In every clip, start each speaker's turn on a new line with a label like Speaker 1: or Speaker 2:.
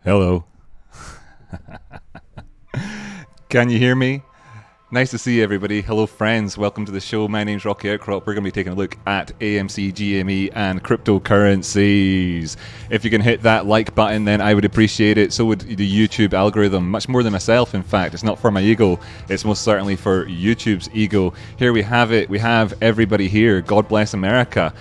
Speaker 1: Hello. Can you hear me? Nice to see everybody. Hello friends, welcome to the show. My name's Rocky Outcrop. We're going to be taking a look at AMC, GME and cryptocurrencies. If you can hit that like button, then I would appreciate it. So would the YouTube algorithm, much more than myself in fact. It's not for my ego, it's most certainly for YouTube's ego. Here we have it, we have everybody here. God bless America.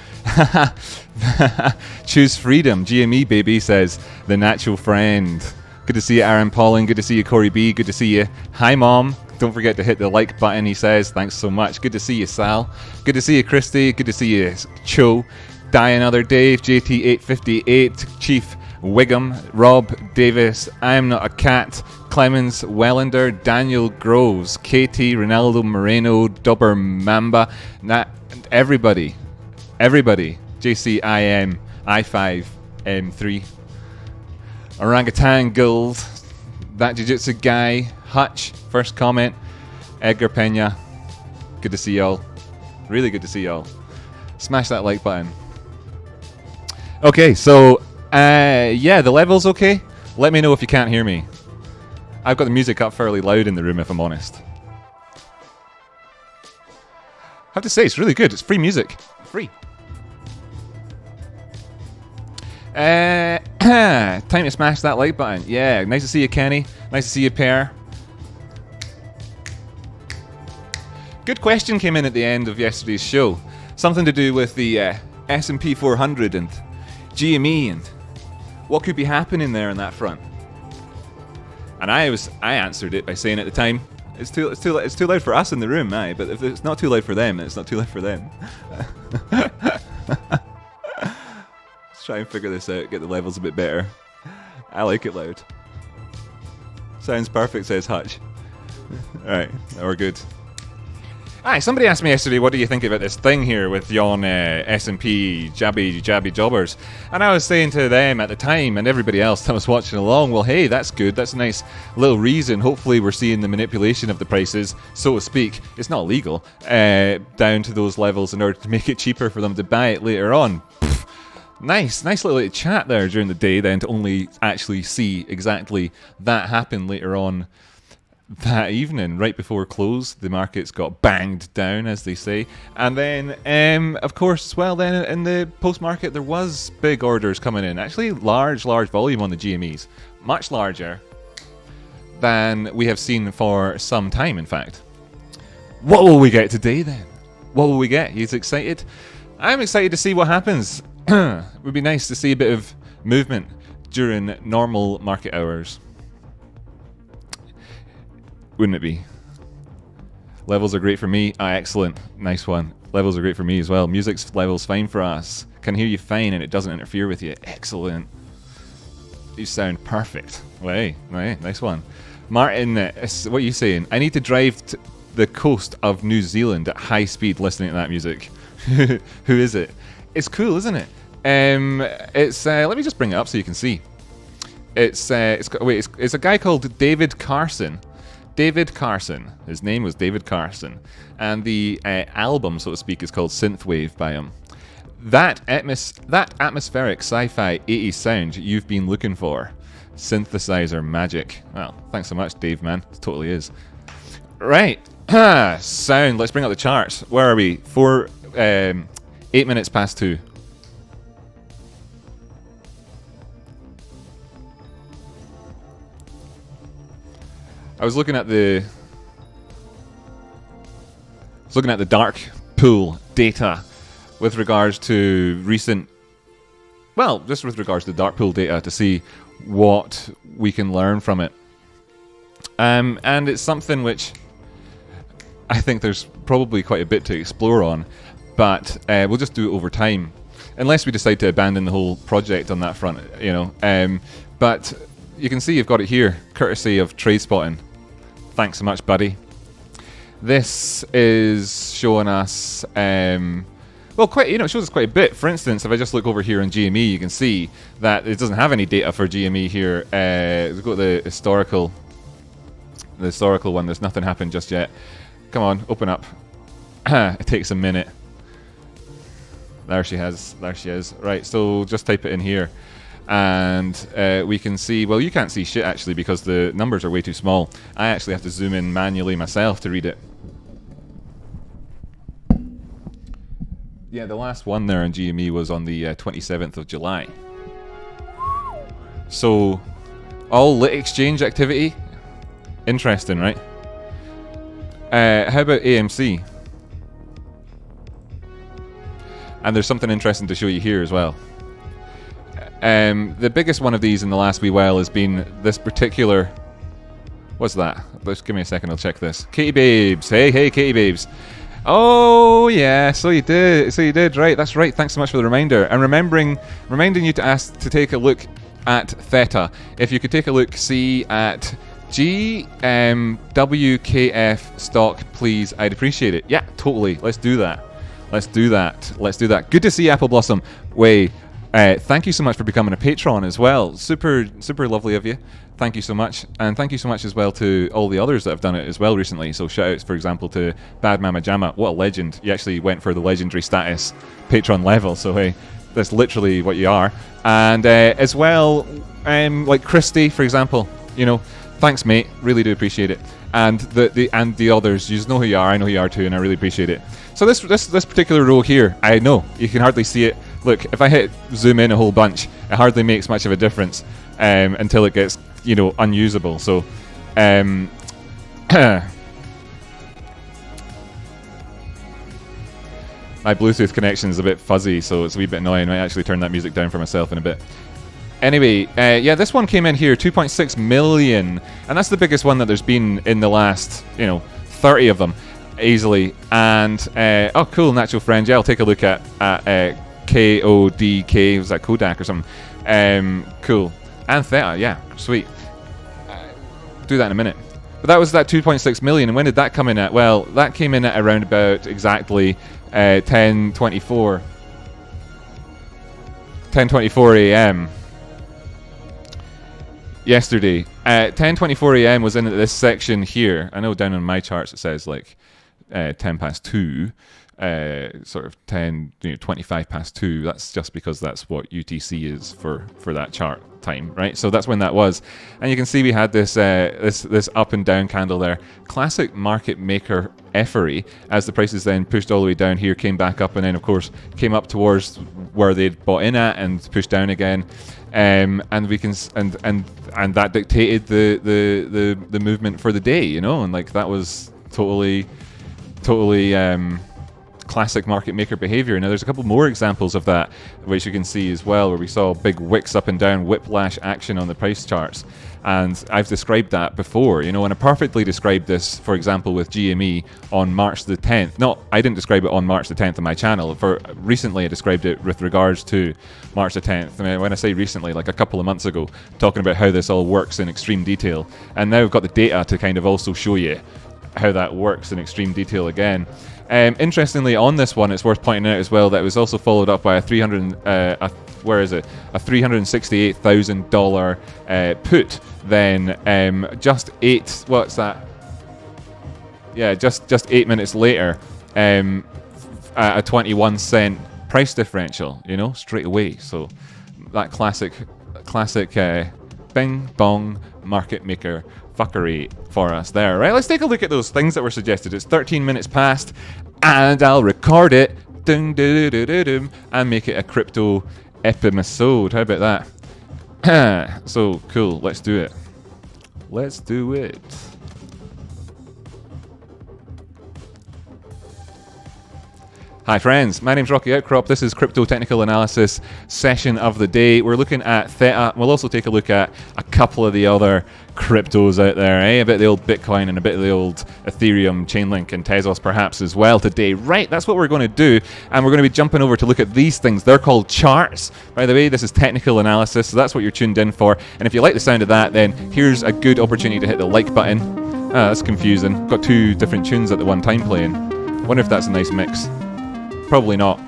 Speaker 1: Choose freedom, GME baby, says the natural friend. Good to see you, Aaron Pauling. Good to see you, Corey B. Good to see you. Hi, Mom. Don't forget to hit the like button, he says. Thanks so much. Good to see you, Sal. Good to see you, Christy. Good to see you, Cho. Die Another Dave, JT858, Chief Wiggum, Rob Davis, I'm Not a Cat, Clemens Wellender, Daniel Groves, KT, Ronaldo Moreno, Dobber Mamba, everybody, JCIM, I5M3, Orangutan Guild, That Jiu-Jitsu Guy, Hutch, first comment, Edgar Pena, good to see y'all, really good to see y'all. Smash that like button. Okay, so, yeah, the level's okay. Let me know if you can't hear me. I've got the music up fairly loud in the room, if I'm honest. I have to say, it's really good. It's free music. Free. Time to smash that like button. Yeah, nice to see you, Kenny. Nice to see you, Pear. Good question came in at the end of yesterday's show. Something to do with the S&P 400 and GME and what could be happening there on that front. And I answered it by saying at the time, it's too loud for us in the room, aye, but if it's not too loud for them, then it's not too loud for them. Let's try and figure this out, get the levels a bit better. I like it loud. Sounds perfect, says Hutch. Alright, we're good. Aye, somebody asked me yesterday, what do you think about this thing here with yon S&P jabby jobbers? And I was saying to them at the time, and everybody else that was watching along, well, hey, that's good. That's a nice little reason. Hopefully we're seeing the manipulation of the prices, so to speak. It's not legal, down to those levels in order to make it cheaper for them to buy it later on. Pfft. Nice little chat there during the day then to only actually see exactly that happen later on that evening, right before close. The markets got banged down, as they say. And then, of course, as well, then in the post-market, there was big orders coming in. Actually, large volume on the GMEs. Much larger than we have seen for some time, in fact. What will we get today, then? What will we get? He's excited? I'm excited to see what happens. It would be nice to see a bit of movement during normal market hours. Wouldn't it be? Levels are great for me. Ah, excellent. Nice one. Levels are great for me as well. Music's level's fine for us. Can hear you fine and it doesn't interfere with you. Excellent. You sound perfect. Hey, nice one. Martin, what are you saying? I need to drive to the coast of New Zealand at high speed listening to that music. Who is it? It's cool, isn't it? It's let me just bring it up so you can see. It's a guy called David Carson. David Carson. His name was David Carson. And the album, so to speak, is called Synthwave by him. That atmospheric sci-fi 80s sound you've been looking for. Synthesizer magic. Well, thanks so much, Dave, man. It totally is. Right. Sound. Let's bring up the charts. Where are we? 8 minutes past 2. I was looking at the dark pool data with regards to recent, well, just with regards to the dark pool data to see what we can learn from it. And it's something which I think there's probably quite a bit to explore on, but we'll just do it over time, unless we decide to abandon the whole project on that front, you know. But you can see you've got it here, courtesy of Tradespotting. Thanks so much, buddy. This is showing us, well, it shows us quite a bit. For instance, if I just look over here on GME, you can see that it doesn't have any data for GME here. We've got the historical one. There's nothing happened just yet. Come on, open up. It takes a minute. There she is. Right, so just type it in here. and we can see, well, you can't see shit actually because the numbers are way too small. I actually have to zoom in manually myself to read it. Yeah, the last one there on GME was on the 27th of July. So, all lit exchange activity. Interesting, right? How about AMC? And there's something interesting to show you here as well. The biggest one of these in the last wee while has been this particular... What's that? Just give me a second, I'll check this. Katie Babes. Hey, Katie Babes. Oh, yeah, so you did. Right, that's right. Thanks so much for the reminder. And reminding you to take a look at THETA. If you could take a look, see at WKF stock, please. I'd appreciate it. Yeah, totally. Let's do that. Good to see Apple Blossom. Thank you so much for becoming a patron as well. Super lovely of you. Thank you so much. And thank you so much as well to all the others that have done it as well recently. So shout outs, for example, to Bad Mama Jama. What a legend. You actually went for the legendary status patron level. So hey, that's literally what you are. And as well, like Christy, for example, you know, thanks mate, really do appreciate it. And the others, you just know who you are, I know who you are too, and I really appreciate it. So this particular row here, I know you can hardly see it. Look, if I hit zoom in a whole bunch, it hardly makes much of a difference until it gets, you know, unusable. So my Bluetooth connection is a bit fuzzy, so it's a wee bit annoying. I might actually turn that music down for myself in a bit. Anyway, yeah, this one came in here, 2.6 million, and that's the biggest one that there's been in the last, 30 of them, easily. And oh, cool, natural friend. Yeah, I'll take a look at KODK. Was that Kodak or something? Cool. And Theta, yeah, sweet. Do that in a minute. But that was that 2.6 million, and when did that come in at? Well, that came in at around about exactly 10:24 a.m. yesterday. 10:24 a.m. was in this section here. I know down on my charts it says like 10 past 2, sort of 25 past 2. That's just because that's what UTC is for that chart time, right? So that's when that was, and you can see we had this this up and down candle there. Classic market maker effery, as the prices then pushed all the way down here, came back up, and then of course came up towards where they'd bought in at and pushed down again. And we can and that dictated the movement for the day, and like that was totally classic market maker behavior. Now there's a couple more examples of that which you can see as well, where we saw big wicks up and down, whiplash action on the price charts, and I've described that before, and I perfectly described this, for example, with GME on March the 10th. No, I didn't describe it on March the 10th on my channel. For recently I described it with regards to March the 10th. I mean, when I say recently, like a couple of months ago, talking about how this all works in extreme detail, and now we've got the data to kind of also show you how that works in extreme detail again. Interestingly, on this one, it's worth pointing out as well that it was also followed up by a $368,000 put. Then just 8 minutes later, a 21 cent price differential, straight away. So that classic bing bong market maker fuckery for us there, right? Let's take a look at those things that were suggested. It's 13 minutes past, and I'll record it and make it a crypto episode. How about that? So cool. Let's do it. Hi friends, my name's Rocky Outcrop. This is Crypto Technical Analysis session of the day. We're looking at THETA. We'll also take a look at a couple of the other cryptos out there, a bit of the old Bitcoin and a bit of the old Ethereum, Chainlink and Tezos perhaps as well today. Right, that's what we're going to do, and we're going to be jumping over to look at these things. They're called charts. By the way, this is technical analysis, so that's what you're tuned in for. And if you like the sound of that, then here's a good opportunity to hit the like button. That's confusing. Got two different tunes at the one time playing. Wonder if that's a nice mix. Probably not.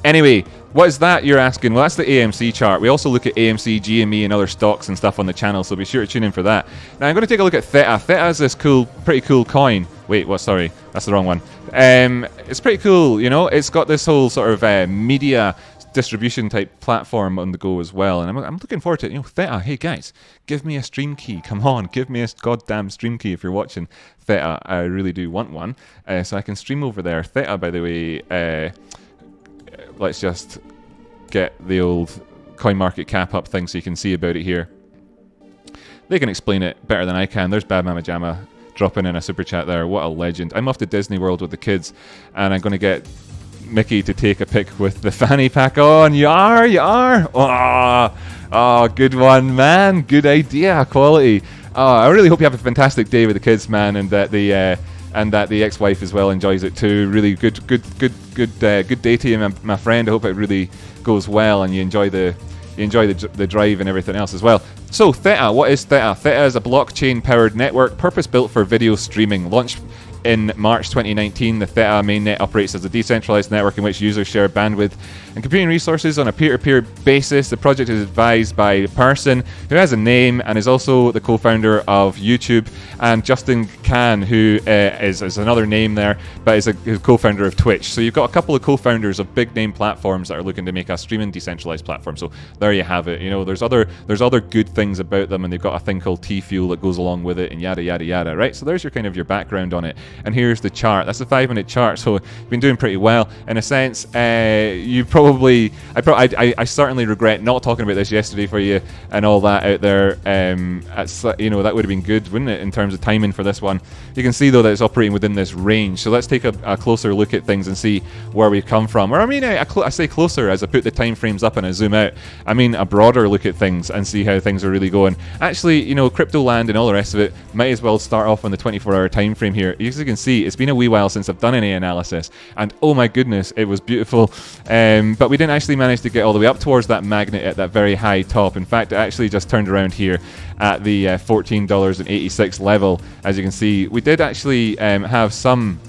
Speaker 1: Anyway, what is that you're asking? Well, that's the AMC chart. We also look at AMC, GME, and other stocks and stuff on the channel, so be sure to tune in for that. Now, I'm going to take a look at THETA. THETA is this pretty cool coin. Wait, what? Sorry, that's the wrong one. It's pretty cool, It's got this whole sort of media distribution type platform on the go as well, and I'm looking forward to it. THETA, hey guys, give me a stream key. Come on, give me a goddamn stream key if you're watching THETA. I really do want one, so I can stream over there. THETA, by the way, let's just get the old CoinMarketCap up thing so you can see about it here. They can explain it better than I can. There's Bad Mama Jamma dropping in a super chat there. What a legend. I'm off to Disney World with the kids, and I'm going to get Mickey to take a pic with the fanny pack on. You are. Oh, good one, man. Good idea. Quality. I really hope you have a fantastic day with the kids, man, and that the ex-wife as well enjoys it too. Really good day to you, my friend. I hope it really goes well and you enjoy the drive and everything else as well. So THETA, what is THETA? THETA is a blockchain-powered network purpose-built for video streaming. Launched in March 2019, the THETA mainnet operates as a decentralized network in which users share bandwidth and computing resources on a peer-to-peer basis. The project is advised by a person who has a name and is also the co-founder of YouTube, and Justin Kan, who is another name there, but is a co-founder of Twitch. So you've got a couple of co-founders of big-name platforms that are looking to make a streaming decentralized platform. So there you have it. There's other good things about them, and they've got a thing called T-Fuel that goes along with it, and yada yada yada. Right. So there's your kind of your background on it. And here's the chart. That's a 5-minute chart, so you've been doing pretty well in a sense. I certainly regret not talking about this yesterday for you and all that out there. That would have been good, wouldn't it, in terms of timing for this one? You can see though that it's operating within this range. So let's take a closer look at things and see where we've come from. Or I say closer as I put the time frames up and I zoom out. I mean a broader look at things and see how things are really going. Actually, crypto land and all the rest of it might as well start off on the 24-hour time frame here. As you can see, it's been a wee while since I've done any analysis, and oh my goodness, it was beautiful. But we didn't actually manage to get all the way up towards that magnet at that very high top. In fact, it actually just turned around here at the $14.86 level. As you can see, we did actually have some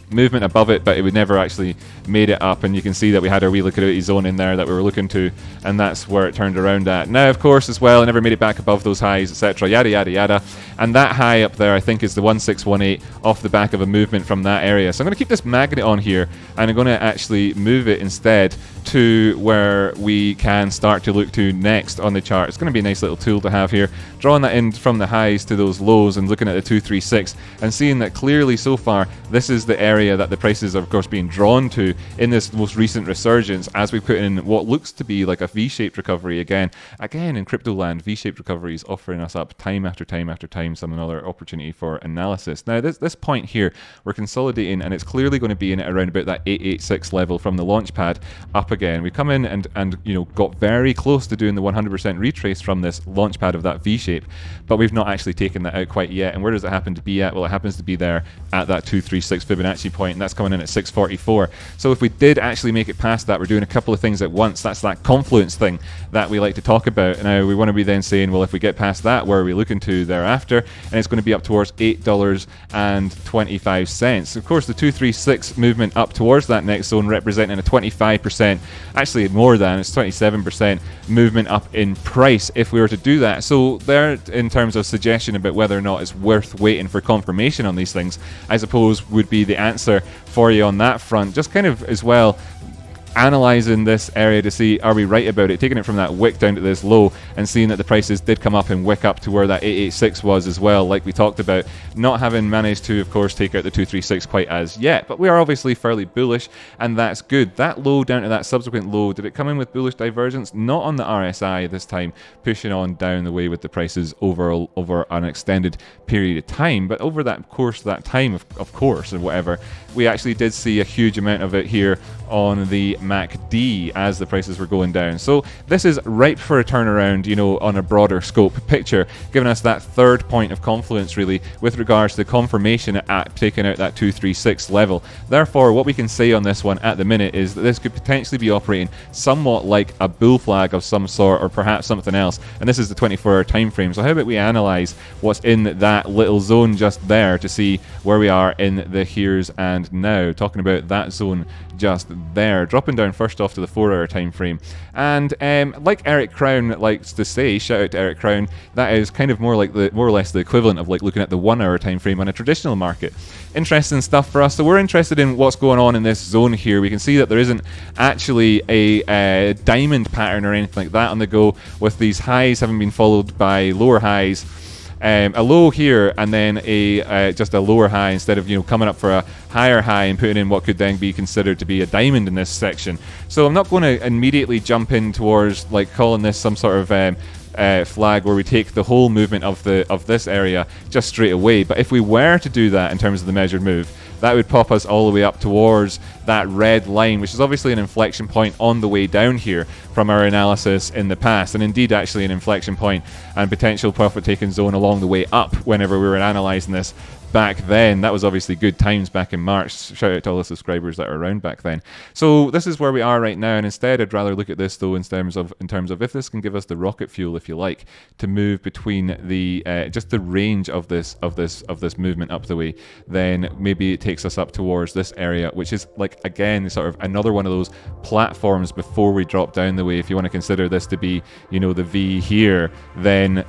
Speaker 1: movement above it, but it would never actually made it up, and you can see that we had our wee liquidity zone in there that we were looking to, and that's where it turned around at. Now, of course, as well, it never made it back above those highs, etc., yada yada yada, and that high up there I think is the 1618 off the back of a movement from that area. So I'm going to keep this magnet on here, and I'm going to actually move it instead to where we can start to look to next on the chart. It's going to be a nice little tool to have here, drawing that in from the highs to those lows and looking at the 236 and seeing that clearly so far this is the area that the prices are of course being drawn to in this most recent resurgence, as we put in what looks to be like a V-shaped recovery again in crypto land. V-shaped recovery is offering us up time after time after time some another opportunity for analysis. Now this point here we're consolidating, and it's clearly going to be in at around about that 886 level from the launch pad up again. We come in and got very close to doing the 100% retrace from this launch pad of that V-shape, but we've not actually taken that out quite yet. And where does it happen to be at? Well, it happens to be there at that 236 Fibonacci point, and that's coming in at 644. So if we did actually make it past that, we're doing a couple of things at once. That's that confluence thing that we like to talk about. Now we want to be then saying, well, if we get past that, where are we looking to thereafter? And it's going to be up towards $8.25. Of course, the 236 movement up towards that next zone representing a 25%, actually more than, it's 27% movement up in price if we were to do that. So there, in terms of suggestion about whether or not it's worth waiting for confirmation on these things, I suppose would be the answer for you on that front. Just kind of as well analyzing this area to see, are we right about it, taking it from that wick down to this low and seeing that the prices did come up and wick up to where that 886 was as well, like we talked about, not having managed to of course take out the 236 quite as yet, but we are obviously fairly bullish, and that's good. That low down to that subsequent low, did it come in with bullish divergence? Not on the RSI this time, pushing on down the way with the prices over an extended period of time, but over that course, that time of course, or whatever, we actually did see a huge amount of it here on the MACD as the prices were going down. So this is ripe for a turnaround, on a broader scope picture, giving us that third point of confluence really with regards to the confirmation at taking out that 236 level. Therefore, what we can say on this one at the minute is that this could potentially be operating somewhat like a bull flag of some sort, or perhaps something else, and this is the 24-hour time frame. So how about we analyze what's in that little zone just there to see where we are in the here's and now, talking about that zone just there. Dropping dropping down first off to the 4-hour time frame. And like Eric Crown likes to say, shout out to Eric Crown, that is kind of more or less the equivalent of like looking at the 1-hour time frame on a traditional market. Interesting stuff for us. So we're interested in what's going on in this zone here. We can see that there isn't actually a diamond pattern or anything like that on the go, with these highs having been followed by lower highs. A low here and then just a lower high, instead of coming up for a higher high and putting in what could then be considered to be a diamond in this section. So I'm not going to immediately jump in towards like calling this some sort of flag where we take the whole movement of this area just straight away. But if we were to do that in terms of the measured move, that would pop us all the way up towards that red line, which is obviously an inflection point on the way down here from our analysis in the past, and indeed actually an inflection point and potential profit taking zone along the way up whenever we were analysing this back then. That was obviously good times back in March. Shout out to all the subscribers that were around back then. So this is where we are right now, and instead I'd rather look at this though in terms of if this can give us the rocket fuel, if you like, to move between the just the range of this movement up the way, then maybe it takes us up towards this area, which is like again sort of another one of those platforms before we drop down the way. If you want to consider this to be the V here, then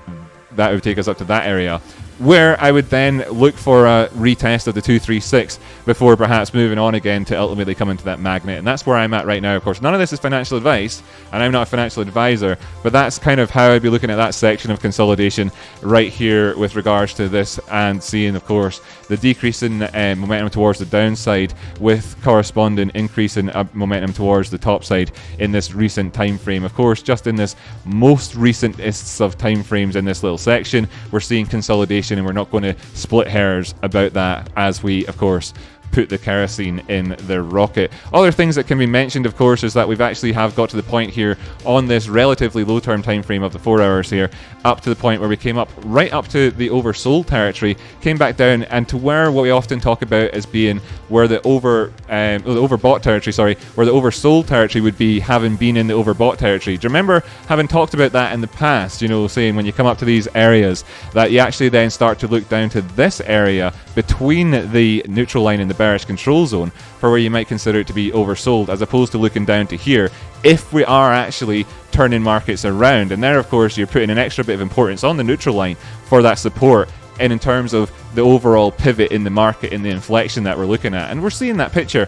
Speaker 1: that would take us up to that area, where I would then look for a retest of the 236 before perhaps moving on again to ultimately come into that magnet. And that's where I'm at right now. Of course, none of this is financial advice, and I'm not a financial advisor, but that's kind of how I'd be looking at that section of consolidation right here with regards to this, and seeing, of course, the decrease in momentum towards the downside with corresponding increase in momentum towards the top side in this recent time frame. Of course, just in this most recentest of time frames in this little section, we're seeing consolidation, and we're not going to split hairs about that as we, of course, put the kerosene in the rocket. Other things that can be mentioned, of course, is that we've actually got to the point here on this relatively low term time frame of the 4 hours here, up to the point where we came up right up to the oversold territory, came back down, and to where what we often talk about as being where the overbought territory, sorry, where the oversold territory would be, having been in the overbought territory. Do you remember having talked about that in the past, saying when you come up to these areas that you actually then start to look down to this area between the neutral line and the bearish control zone for where you might consider it to be oversold, as opposed to looking down to here if we are actually turning markets around. And there, of course, you're putting an extra bit of importance on the neutral line for that support, and in terms of the overall pivot in the market, in the inflection that we're looking at. And we're seeing that picture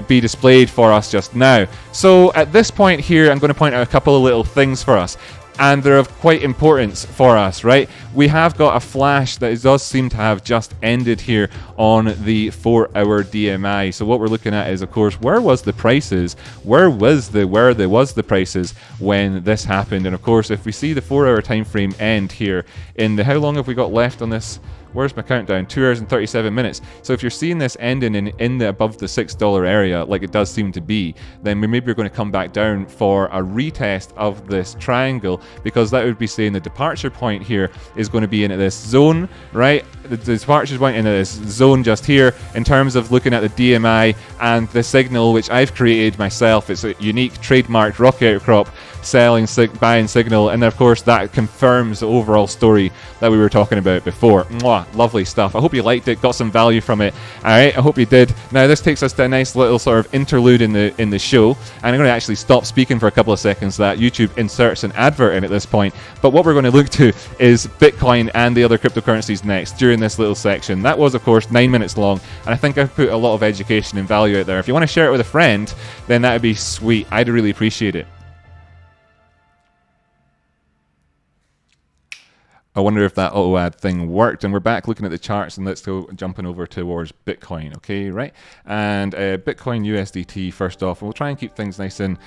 Speaker 1: be displayed for us just now. So at this point here, I'm going to point out a couple of little things for us, and they're of quite importance for us, right? We have got a flash that does seem to have just ended here on the 4-hour DMI. So what we're looking at is, of course, where was the prices? Where was the prices when this happened? And of course, if we see the 4-hour time frame end here in the, how long have we got left on this? Where's my countdown? 2 hours and 37 minutes. So if you're seeing this ending in the above the $6 area, like it does seem to be, then maybe we're going to come back down for a retest of this triangle, because that would be saying the departure point here is going to be into this zone, right? The departure point into this zone just here, in terms of looking at the DMI and the signal which I've created myself. It's a unique trademarked rocket outcrop selling, buying signal, and of course that confirms the overall story that we were talking about before. Mwah, lovely stuff. I hope you liked it, got some value from it. Alright, I hope you did. Now this takes us to a nice little sort of interlude in the show, and I'm going to actually stop speaking for a couple of seconds so that YouTube inserts an advert in at this point. But what we're going to look to is Bitcoin and the other cryptocurrencies next during this little section. That was, of course, 9 minutes long, and I think I've put a lot of education and value out there. If you want to share it with a friend, then that would be sweet. I'd really appreciate it. I wonder if that auto ad thing worked. And we're back looking at the charts, and let's go jumping over towards Bitcoin. Okay, right? And Bitcoin USDT first off, and we'll try and keep things nice and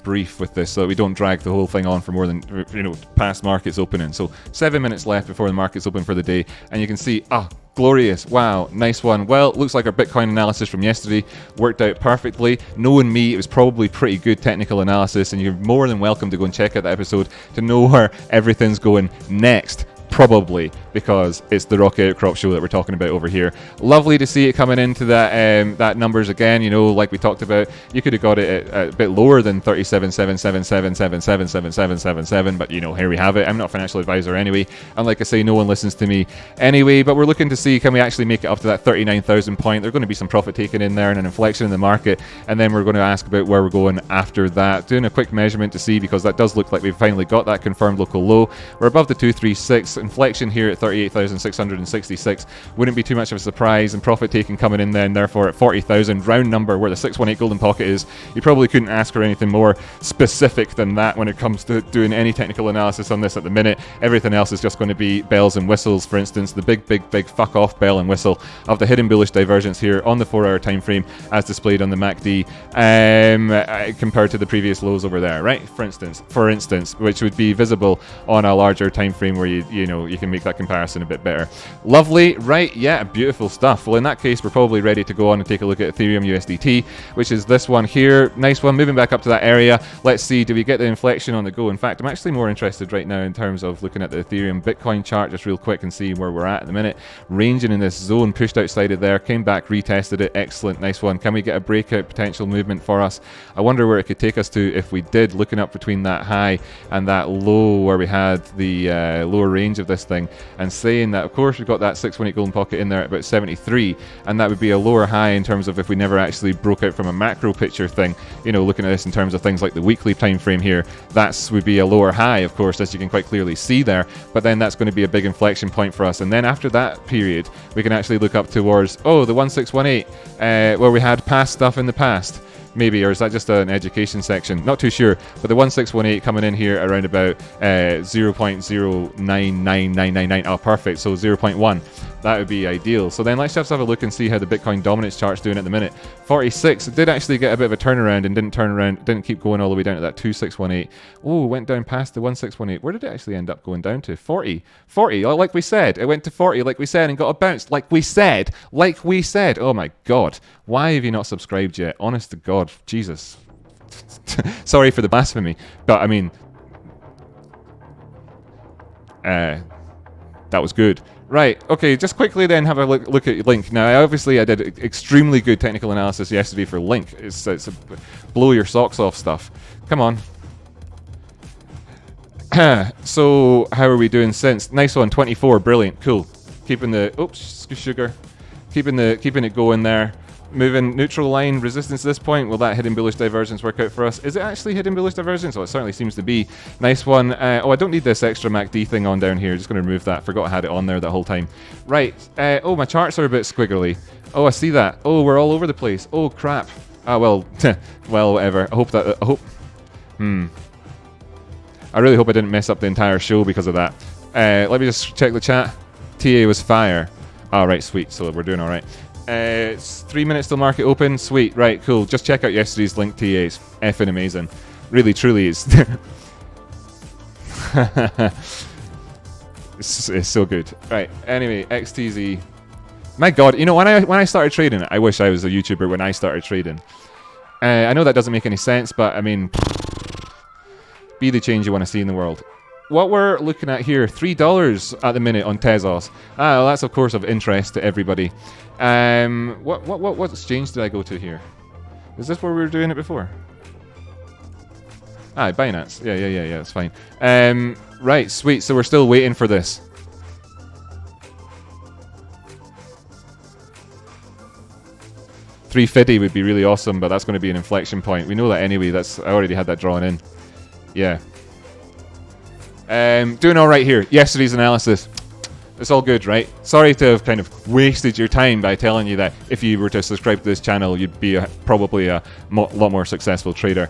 Speaker 1: brief with this, so that we don't drag the whole thing on for more than past markets opening. So 7 minutes left before the markets open for the day, and you can see glorious. Wow, nice one. Well, looks like our Bitcoin analysis from yesterday worked out perfectly. Knowing me, it was probably pretty good technical analysis, and you're more than welcome to go and check out that episode to know where everything's going next. Probably because it's the Rocket Outcrop show that we're talking about over here. Lovely to see it coming into that that numbers again. You know, like we talked about, you could have got it at a bit lower than 37,777,777,777, but you know, here we have it. I'm not a financial advisor anyway, and like I say, no one listens to me anyway. But we're looking to see, can we actually make it up to that 39,000 point? There's going to be some profit taken in there and an inflection in the market, and then we're going to ask about where we're going after that. Doing a quick measurement to see, because that does look like we've finally got that confirmed local low. We're above the 236. Inflection here at 38,666 wouldn't be too much of a surprise, and profit taking coming in then, therefore at 40,000, round number, where the 618 golden pocket is. You probably couldn't ask for anything more specific than that when it comes to doing any technical analysis on this at the minute. Everything else is just going to be bells and whistles. For instance, the big fuck off bell and whistle of the hidden bullish divergence here on the 4-hour time frame as displayed on the MACD, compared to the previous lows over there, right? For instance, which would be visible on a larger time frame where you know, you can make that comparison a bit better. Lovely, right? Yeah, beautiful stuff. Well, in that case, we're probably ready to go on and take a look at Ethereum USDT, which is this one here. Nice one, moving back up to that area. Let's see, do we get the inflection on the go? In fact, I'm actually more interested right now in terms of looking at the Ethereum Bitcoin chart just real quick and see where we're at the minute. Ranging in this zone, pushed outside of there, came back, retested it. Excellent, nice one. Can we get a breakout potential movement for us? I wonder where it could take us to if we did, looking up between that high and that low where we had the lower range of this thing, and saying that, of course, we've got that 618 golden pocket in there at about 73, and that would be a lower high in terms of if we never actually broke out from a macro picture thing. You know, looking at this in terms of things like the weekly time frame here, that would be a lower high, of course, as you can quite clearly see there, but then that's going to be a big inflection point for us. And then after that period, we can actually look up towards, oh, the 1618, where we had past stuff in the past. Maybe, or is that just an education section? Not too sure. But the 1618 coming in here around about 0.099999. Oh, perfect. So 0.1. That would be ideal. So then let's just have a look and see how the Bitcoin Dominance Chart's doing at the minute. 46. It did actually get a bit of a turnaround and didn't keep going all the way down to that 2618. Oh, went down past the 1618. Where did it actually end up going down to? 40. 40. Oh, like we said. It went to 40 like we said and got a bounce like we said. Like we said. Oh my God. Why have you not subscribed yet? Honest to God. Jesus. Sorry for the blasphemy. But I mean, that was good. Right, okay, just quickly then have a look at Link. Now, obviously, I did extremely good technical analysis yesterday for Link. It's a blow your socks off stuff. Come on. So, how are we doing since? Nice one, 24, brilliant, cool. Keeping the, oops, sugar. Keeping it going there. Moving neutral line, resistance at this point. Will that hidden bullish divergence work out for us? Is it actually hidden bullish divergence? Oh, it certainly seems to be. Nice one. Oh, I don't need this extra MACD thing on down here. Just going to remove that. Forgot I had it on there that whole time. Right. Oh, my charts are a bit squiggly. Oh, I see that. Oh, we're all over the place. Oh, crap. Ah, well, well, whatever. I hope that... I really hope I didn't mess up the entire show because of that. Let me just check the chat. TA was fire. All right, sweet. So we're doing all right. It's 3 minutes till market open. Sweet. Right, cool. Just check out yesterday's Link TAs. Effing amazing. Really, truly is. It's so good. Right. Anyway, XTZ. My God, you know, when I started trading, I wish I was a YouTuber when I started trading. I know that doesn't make any sense, but I mean, be the change you want to see in the world. What we're looking at here, $3 at the minute on Tezos. Ah, well, that's of course of interest to everybody. What exchange did I go to here? Is this where we were doing it before? Ah, Binance. Yeah, that's fine. Right, sweet. So we're still waiting for this. $350 would be really awesome, but that's going to be an inflection point. We know that anyway. I already had that drawn in. Yeah. Doing all right here. Yesterday's analysis. It's all good, right? Sorry to have kind of wasted your time by telling you that if you were to subscribe to this channel, you'd be probably a lot more successful trader.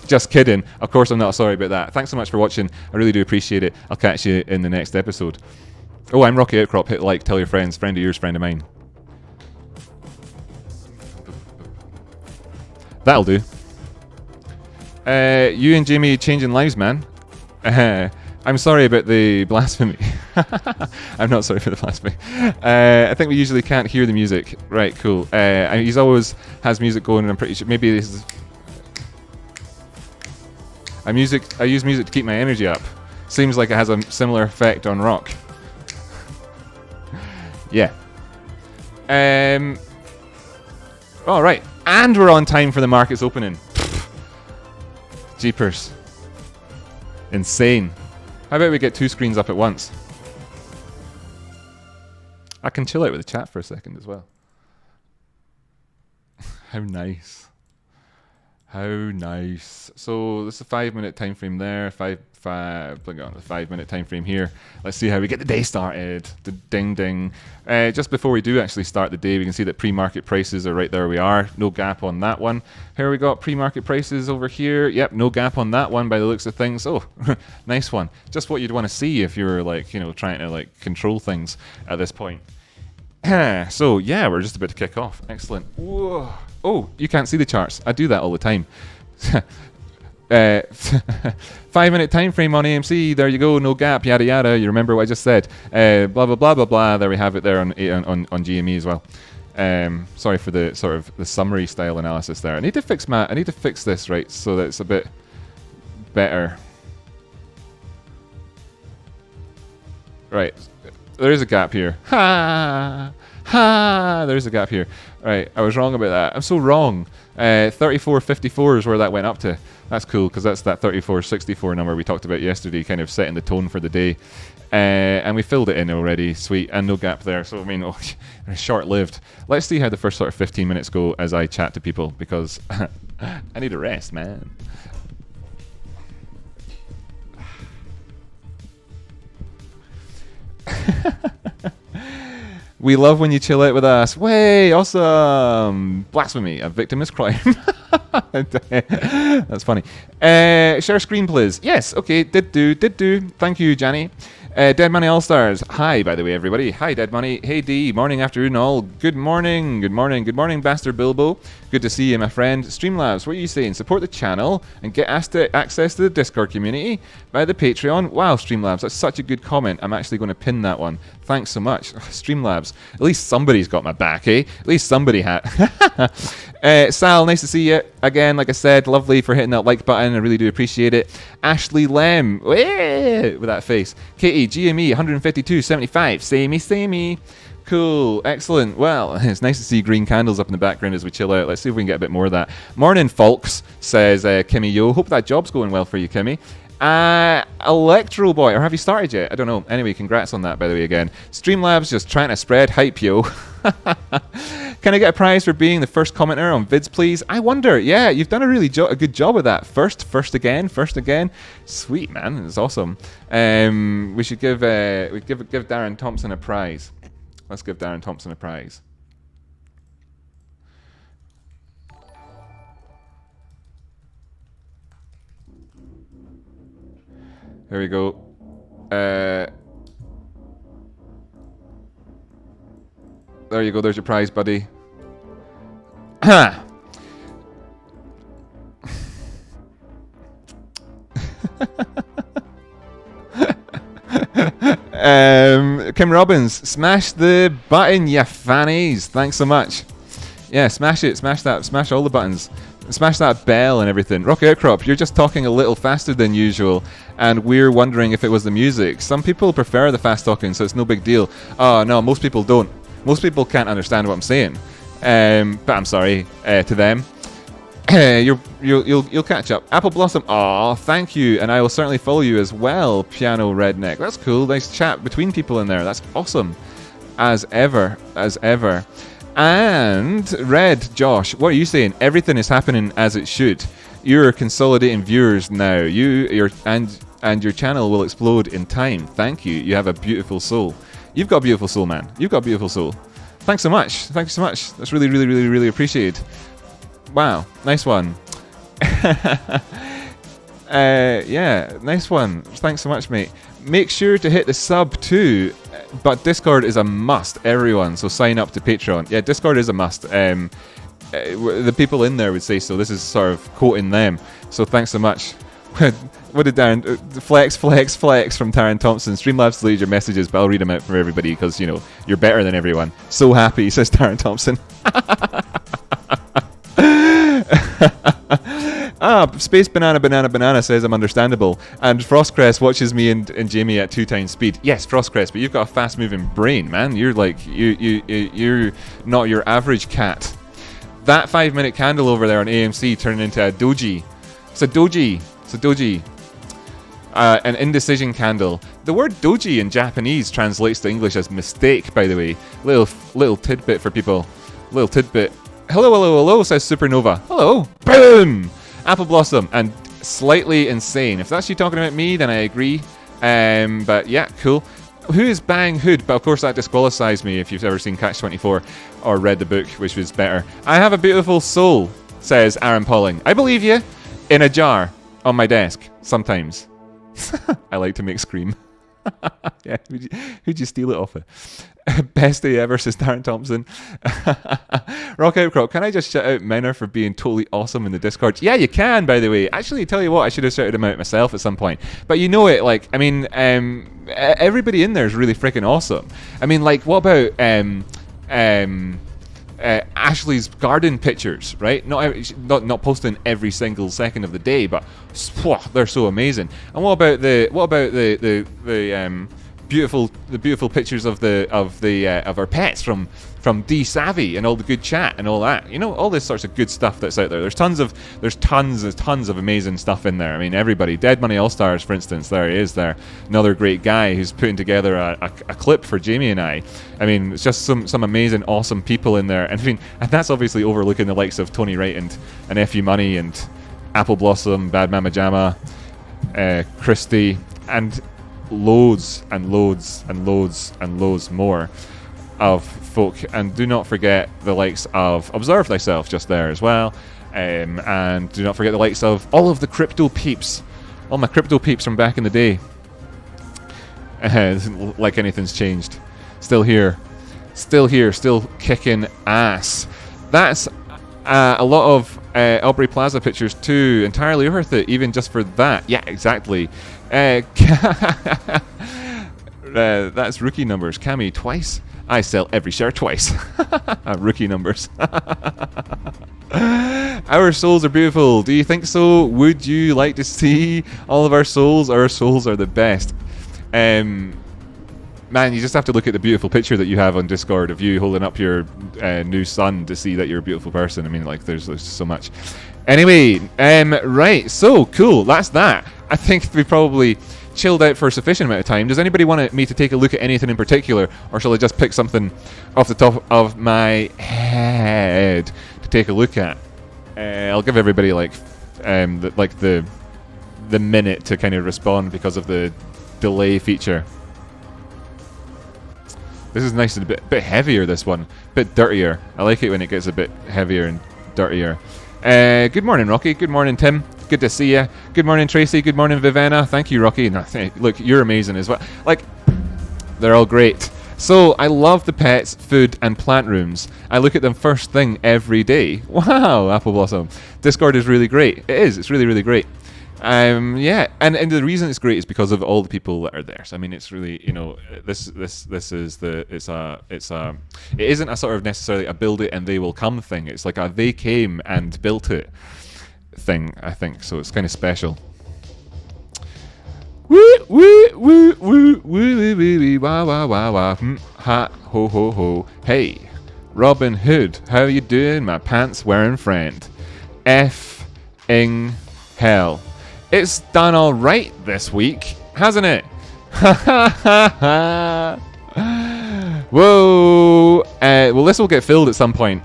Speaker 1: Just kidding. Of course, I'm not sorry about that. Thanks so much for watching. I really do appreciate it. I'll catch you in the next episode. Oh, I'm Rocky Outcrop. Hit like, tell your friends, friend of yours, friend of mine. That'll do. You and Jamie changing lives, man. I'm sorry about the blasphemy. I'm not sorry for the blasphemy. I think we usually can't hear the music. Right, cool. He's always has music going, and I'm pretty sure maybe this is. I use music to keep my energy up. Seems like it has a similar effect on rock. Yeah. All right. And we're on time for the markets opening. Jeepers. Insane. How about we get 2 screens up at once? I can chill out with the chat for a second as well. How nice. How nice. So this is a 5-minute time frame there. Bring on the 5-minute time frame here. Let's see how we get the day started. The ding ding. Just before we do actually start the day, we can see that pre-market prices are right there. We are. No gap on that one. Here we got pre-market prices over here. Yep, no gap on that one by the looks of things. Oh, nice one. Just what you'd want to see if you were like, you know, trying to like control things at this point. So yeah, we're just about to kick off. Excellent. Whoa. Oh, you can't see the charts. I do that all the time. 5-minute time frame on AMC. There you go. No gap. Yada yada. You remember what I just said. Blah blah blah blah blah. There we have it there on GME as well. Sorry for the sort of the summary style analysis there. I need to fix this right so that it's a bit better. Right. There is a gap here. Ha! Ha! There's a gap here. Right, I was wrong about that. I'm so wrong. 34.54 is where that went up to. That's cool, because that's that 34.64 number we talked about yesterday, kind of setting the tone for the day. And we filled it in already. Sweet. And no gap there. So, I mean, short-lived. Let's see how the first sort of 15 minutes go as I chat to people, because I need a rest, man. We love when you chill out with us. Way awesome! Blasphemy, a victimless crime. That's funny. Share screen, please. Yes, okay, did do. Thank you, Janny. Dead Money All Stars. Hi, by the way, everybody. Hi, Dead Money. Hey, D. Morning, afternoon, all. Good morning. Good morning. Good morning, Bastard Bilbo. Good to see you, my friend. Streamlabs, what are you saying? Support the channel and get access to the Discord community via the Patreon. Wow, Streamlabs, that's such a good comment. I'm actually going to pin that one. Thanks so much. Streamlabs, at least somebody's got my back, eh? At least somebody had. Sal, nice to see you again. Like I said, lovely for hitting that like button. I really do appreciate it. Ashley Lem, with that face. Katie, GME 152.75. Samey. Cool, excellent. Well, it's nice to see green candles up in the background as we chill out. Let's see if we can get a bit more of that. Morning, folks, says Kimmy Yo. Hope that job's going well for you, Kimmy. Electro Boy, or have you started yet? I don't know. Anyway, congrats on that, by the way, again. Streamlabs just trying to spread hype, yo. Can I get a prize for being the first commenter on vids, please? I wonder. Yeah, you've done a really good job with that. First again. Sweet, man. It's awesome. We should give Darren Thompson a prize. Let's give Darren Thompson a prize. Here we go. There you go. There's your prize, buddy. Kim Robbins, smash the button, ya fannies. Thanks so much. Yeah, smash it. Smash that. Smash all the buttons. Smash that bell and everything. Rocket Outcrop, you're just talking a little faster than usual, and we're wondering if it was the music. Some people prefer the fast talking, so it's no big deal. Oh, no, most people don't. Most people can't understand what I'm saying. But I'm sorry to them. You'll catch up. Apple Blossom, aw, thank you, and I will certainly follow you as well, Piano Redneck. That's cool. Nice chat between people in there. That's awesome. As ever. And Red Josh, what are you saying? Everything is happening as it should. You're consolidating viewers now. Your channel will explode in time. Thank you. You have a beautiful soul. You've got a beautiful soul, man. You've got a beautiful soul. Thanks so much. Thank you so much. That's really, really, really, really appreciated. Wow, nice one. Yeah, nice one. Thanks so much, mate. Make sure to hit the sub too. But Discord is a must, everyone. So sign up to Patreon. Yeah, Discord is a must. The people in there would say so. This is sort of quoting them. So thanks so much. What did Darren... flex from Darren Thompson. Streamlabs deleted your messages, but I'll read them out for everybody because, you know, you're better than everyone. So happy, says Darren Thompson. Space Banana says I'm understandable. And Frostcrest watches me and Jamie at 2 times speed. Yes, Frostcrest, but you've got a fast-moving brain, man. You're like, you're not your average cat. That 5-minute candle over there on AMC turned into a doji. It's a doji. It's a doji. An indecision candle. The word doji in Japanese translates to English as mistake, by the way. Little tidbit for people. Little tidbit. Hello, says Supernova. Hello. Boom! Apple Blossom. And slightly insane. If that's you talking about me, then I agree. But yeah, cool. Who is Bang Hood? But of course that disqualifies me if you've ever seen Catch 24 or read the book, which was better. I have a beautiful soul, says Aaron Pauling. I believe you. In a jar on my desk, sometimes. I like to make scream. Yeah, who'd you steal it off of? Best day ever, says Darren Thompson. Rock Outcrop, can I just shout out Menor for being totally awesome in the Discord? Yeah, you can, by the way. Actually, tell you what, I should have shouted him out myself at some point. But you know it, like, I mean, everybody in there is really freaking awesome. I mean, like, what about Ashley's garden pictures, right? Not posting every single second of the day, but they're so amazing. And what about the beautiful pictures of our pets from D Savvy and all the good chat and all that? You know, all this sorts of good stuff that's out there. There's tons of amazing stuff in there. I mean, everybody. Dead Money All Stars, for instance, there he is there. Another great guy who's putting together a clip for Jamie and I. I mean, it's just some amazing, awesome people in there. And I mean, and that's obviously overlooking the likes of Tony Wright and FU Money and Apple Blossom, Bad Mama Jama, Christy, and loads and loads and loads and loads more of folk. And do not forget the likes of Observe Thyself just there as well. And do not forget the likes of all of the crypto peeps. All my crypto peeps from back in the day. Like anything's changed. Still here, still kicking ass. That's a lot of Aubrey Plaza pictures too. Entirely worth it, even just for that. Yeah, exactly. That's rookie numbers. Cami, twice? I sell every share twice. Rookie numbers. Our souls are beautiful. Do you think so? Would you like to see all of our souls? Our souls are the best. Man, you just have to look at the beautiful picture that you have on Discord of you holding up your new son to see that you're a beautiful person. I mean, like, there's so much. Anyway, right, so cool. That's that. I think we probably chilled out for a sufficient amount of time. Does anybody want me to take a look at anything in particular, or shall I just pick something off the top of my head to take a look at? I'll give everybody the minute to kind of respond because of the delay feature. This is nice and a bit heavier, this one. A bit dirtier. I like it when it gets a bit heavier and dirtier. Good morning, Rocky. Good morning, Tim. Good to see you. Good morning, Tracy. Good morning, Vivanna. Thank you, Rocky. No, look, you're amazing as well. Like, they're all great. So, I love the pets, food, and plant rooms. I look at them first thing every day. Wow, Apple Blossom. Discord is really great. It is. It's really, really great. Yeah, and the reason it's great is because of all the people that are there. So I mean, it's really, you know, it isn't a sort of necessarily a build it and they will come thing. It's like a they came and built it thing, I think. So it's kind of special. Woo woo woo woo woo woo woo wah wah wah wah ha ho ho ho. Hey, Robin Hood, how you doing, my pants wearing friend? F-ing hell. It's done all right this week, hasn't it? Whoa! Well, this will get filled at some point,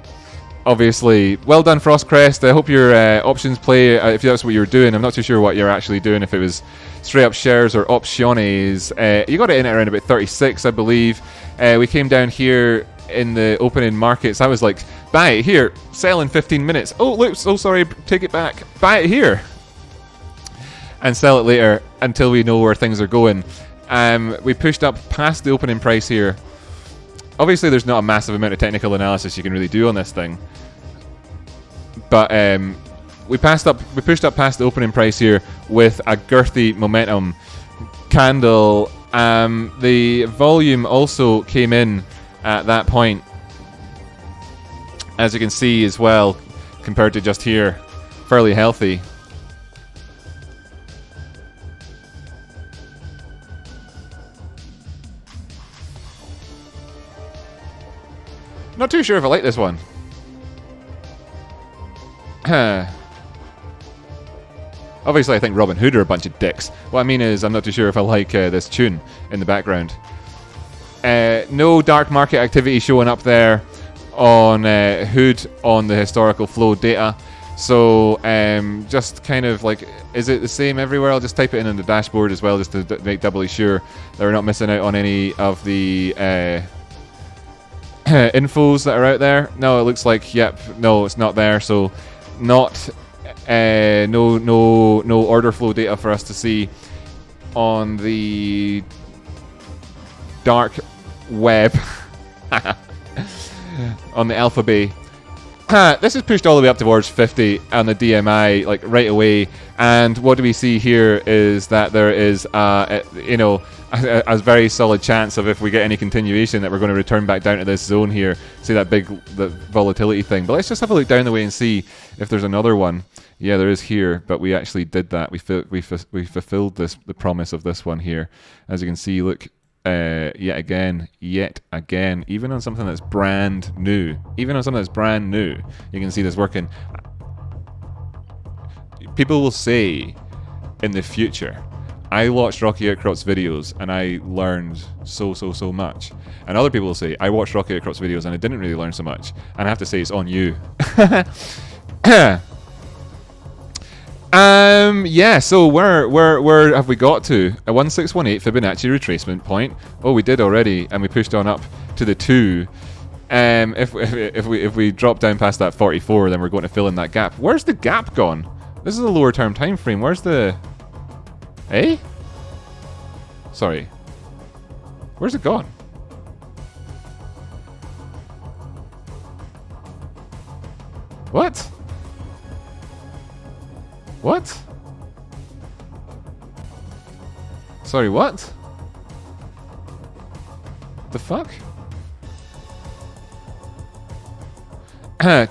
Speaker 1: obviously. Well done, Frostcrest. I hope your options play, if that's what you were doing. I'm not too sure what you're actually doing, if it was straight up shares or options. You got it in at around about 36, I believe. We came down here in the opening markets. I was like, buy it here, sell in 15 minutes. Oh, look, so sorry, take it back. Buy it here. And sell it later until we know where things are going. We pushed up past the opening price here. Obviously, there's not a massive amount of technical analysis you can really do on this thing. But we pushed up past the opening price here with a girthy momentum candle. The volume also came in at that point, as you can see as well, compared to just here, fairly healthy. Not too sure if I like this one. Obviously, I think Robin Hood are a bunch of dicks. What I mean is, I'm not too sure if I like this tune in the background. No dark market activity showing up there on Hood on the historical flow data. So just kind of like, is it the same everywhere? I'll just type it in on the dashboard as well, just to make doubly sure that we're not missing out on any of the infos that are out there. No, it looks like, yep, no, it's not there. So not no order flow data for us to see on the dark web on the alphabet. This is pushed all the way up towards 50 on the DMI, like right away. And what do we see here is that there is, you know, a very solid chance of, if we get any continuation, that we're going to return back down to this zone here. See that big volatility thing. But let's just have a look down the way and see if there's another one. Yeah, there is here, but we actually did that. We fulfilled the promise of this one here. As you can see, look, yet again, even on something that's brand new, you can see this working. People will say in the future, I watched Rocky Outcrop's videos and I learned so much. And other people will say, I watched Rocky Outcrop's videos and I didn't really learn so much. And I have to say, it's on you. Yeah, so where have we got to? A 1618 Fibonacci retracement point. Oh, we did already, and we pushed on up to the 2. If we drop down past that 44, then we're going to fill in that gap. Where's the gap gone? This is a lower term time frame. Where's the... Eh? Sorry. Where's it gone? What? What? Sorry, what? The fuck?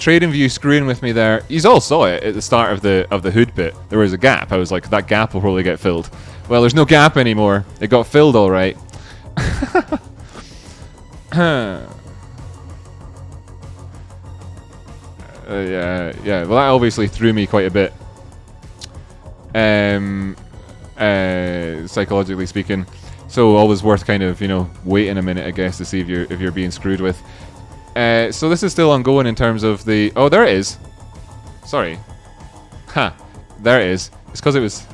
Speaker 1: Trading View screwing with me there. You all saw it at the start of the Hood bit. There was a gap. I was like, that gap will probably get filled. Well, there's no gap anymore. It got filled all right. Yeah. Well, that obviously threw me quite a bit. Psychologically speaking, so always worth kind of, you know, waiting a minute, I guess, to see if you're being screwed with. So this is still ongoing in terms of the... Oh, there it is. Sorry. There it is. It's because it was...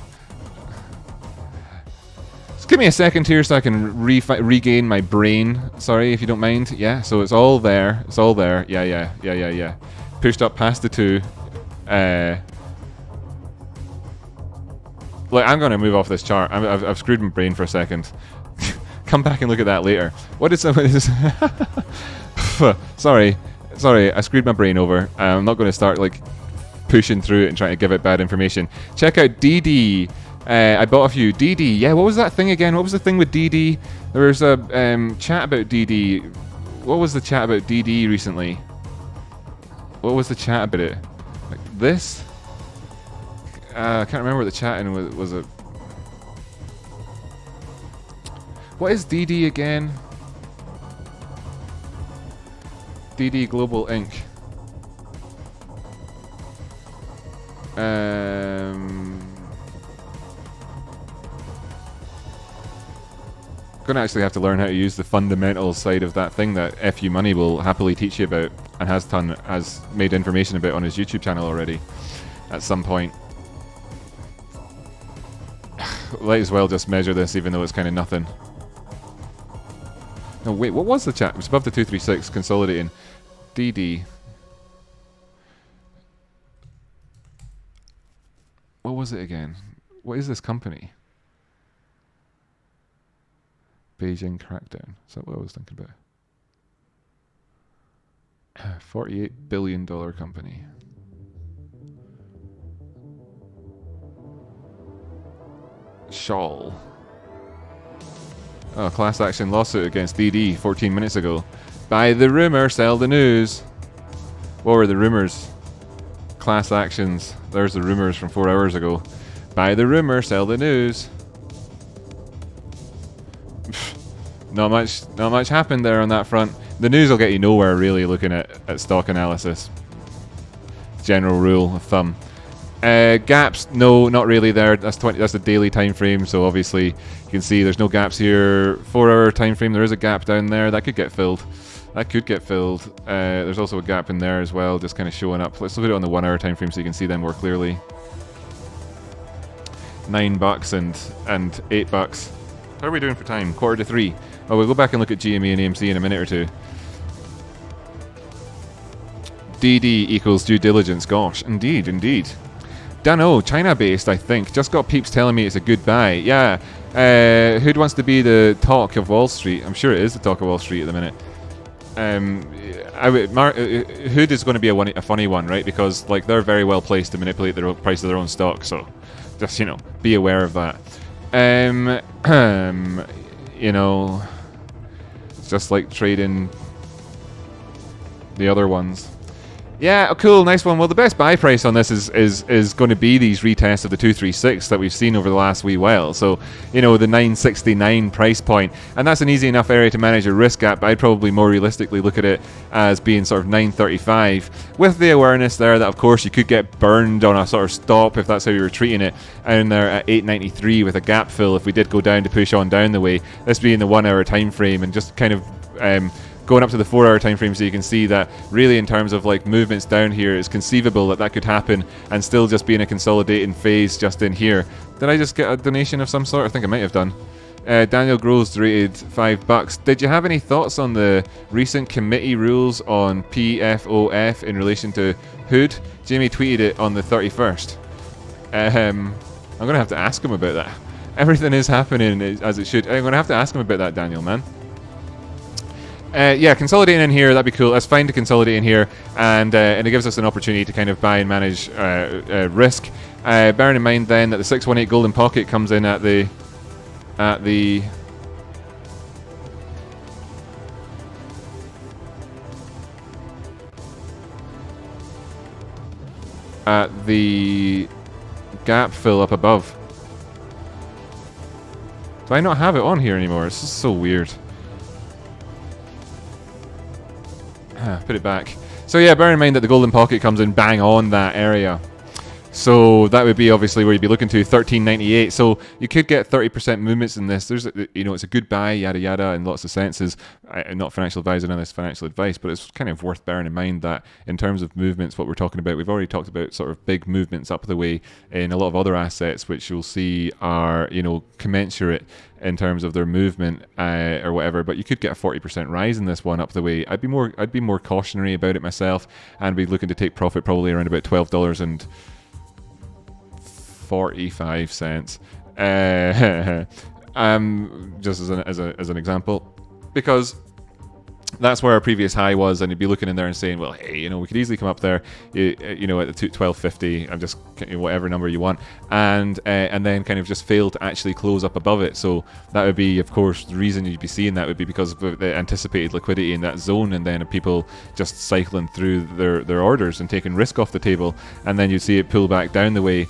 Speaker 1: Just give me a second here so I can regain my brain. Sorry, if you don't mind. Yeah, so it's all there. It's all there. Yeah. Pushed up past the 2. Look, I'm going to move off this chart. I've screwed my brain for a second. Come back and look at that later. What is this? Sorry, I screwed my brain over. I'm not going to start like pushing through it and trying to give it bad information. Check out DIDI. I bought a few. DIDI, yeah, what was that thing again? What was the thing with DIDI? There was a chat about DIDI. What was the chat about DIDI recently? What was the chat about it? Like this? I can't remember what the chatting was. What is DIDI again? DIDI Global Inc. Gonna actually have to learn how to use the fundamental side of that thing that FU Money will happily teach you about, and has made information about on his YouTube channel already at some point. Might as well just measure this, even though it's kind of nothing. No, wait, what was the chat? It was above the 236, consolidating. DD. What was it again? What is this company? Beijing Crackdown. Is that what I was thinking about? $48 billion company. Shawl. Oh, class action lawsuit against DD 14 minutes ago. Buy the rumor, sell the news. What were the rumors? Class actions. There's the rumors from 4 hours ago. Buy the rumor, sell the news. Not much happened there on that front. The news will get you nowhere really looking at stock analysis. General rule of thumb. Gaps, no, not really there. That's the daily time frame, so obviously you can see there's no gaps here. 4-hour time frame, there is a gap down there that could get filled. There's also a gap in there as well, just kind of showing up. Let's look at it on the 1-hour time frame so you can see them more clearly. $9 and $8. How are we doing for time? 2:45. Oh, we'll go back and look at GME and AMC in a minute or two. DD equals due diligence. Gosh, indeed. Dunno, China-based, I think. Just got peeps telling me it's a good buy. Yeah. Who wants to be the talk of Wall Street? I'm sure it is the talk of Wall Street at the minute. Hood is going to be a funny one, right? Because like they're very well placed to manipulate the price of their own stock. So just be aware of that. It's just like trading the other ones. Yeah, cool, nice one. Well, the best buy price on this is going to be these retests of the 236 that we've seen over the last wee while. So, the 969 price point, and that's an easy enough area to manage a risk at, but I'd probably more realistically look at it as being sort of 935, with the awareness there that, of course, you could get burned on a sort of stop if that's how you were treating it, and there at 893 with a gap fill if we did go down to push on down the way. This being the 1 hour time frame, and just kind of going up to the 4 hour time frame, so you can see that really in terms of like movements down here, it's conceivable that could happen and still just be in a consolidating phase just in here. Did I just get a donation of some sort? I think I might have done. Daniel Groves rated $5. Did you have any thoughts on the recent committee rules on PFOF in relation to Hood? Jamie tweeted it on the 31st. I'm going to have to ask him about that. Everything is happening as it should. I'm going to have to ask him about that, Daniel, man. Yeah, consolidating in here, that'd be cool. That's fine to consolidate in here, and it gives us an opportunity to kind of buy and manage risk. Bearing in mind then that the 618 golden pocket comes in at the gap fill up above. Do I not have it on here anymore? This is so weird. Put it back. So yeah, bear in mind that the golden pocket comes in bang on that area. So that would be obviously where you'd be looking to 1398. So you could get 30% movements in this. There's, it's a good buy, yada yada, in lots of senses. I'm not a financial advisor on this financial advice, but it's kind of worth bearing in mind that in terms of movements, what we're talking about, we've already talked about sort of big movements up the way in a lot of other assets, which you'll see are commensurate in terms of their movement or whatever. But you could get a 40% rise in this one up the way. I'd be more cautionary about it myself, and be looking to take profit probably around about $12.45. Just as an example, because that's where our previous high was, and you'd be looking in there and saying, well, hey, we could easily come up there, at the 1250, and just whatever number you want, and then kind of just fail to actually close up above it. So that would be, of course, the reason you'd be seeing that would be because of the anticipated liquidity in that zone, and then people just cycling through their orders and taking risk off the table, and then you'd see it pull back down the way.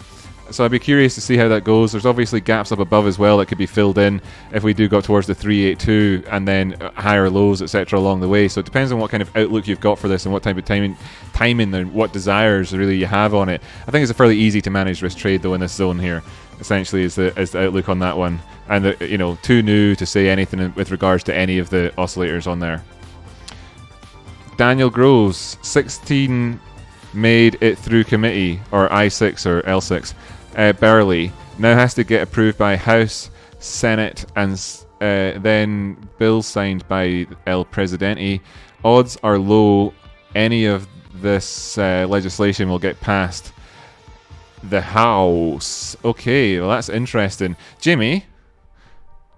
Speaker 1: So I'd be curious to see how that goes. There's obviously gaps up above as well that could be filled in if we do go towards the 382, and then higher lows, etc. along the way. So it depends on what kind of outlook you've got for this and what type of timing and what desires really you have on it. I think it's a fairly easy to manage risk trade though in this zone here. Essentially is the outlook on that one, and too new to say anything with regards to any of the oscillators on there. Daniel Groves 16 made it through committee, or I6 or L6. Barely. Now has to get approved by House, Senate, and then bill signed by El Presidente. Odds are low any of this legislation will get passed the House. Okay, well that's interesting. Jimmy,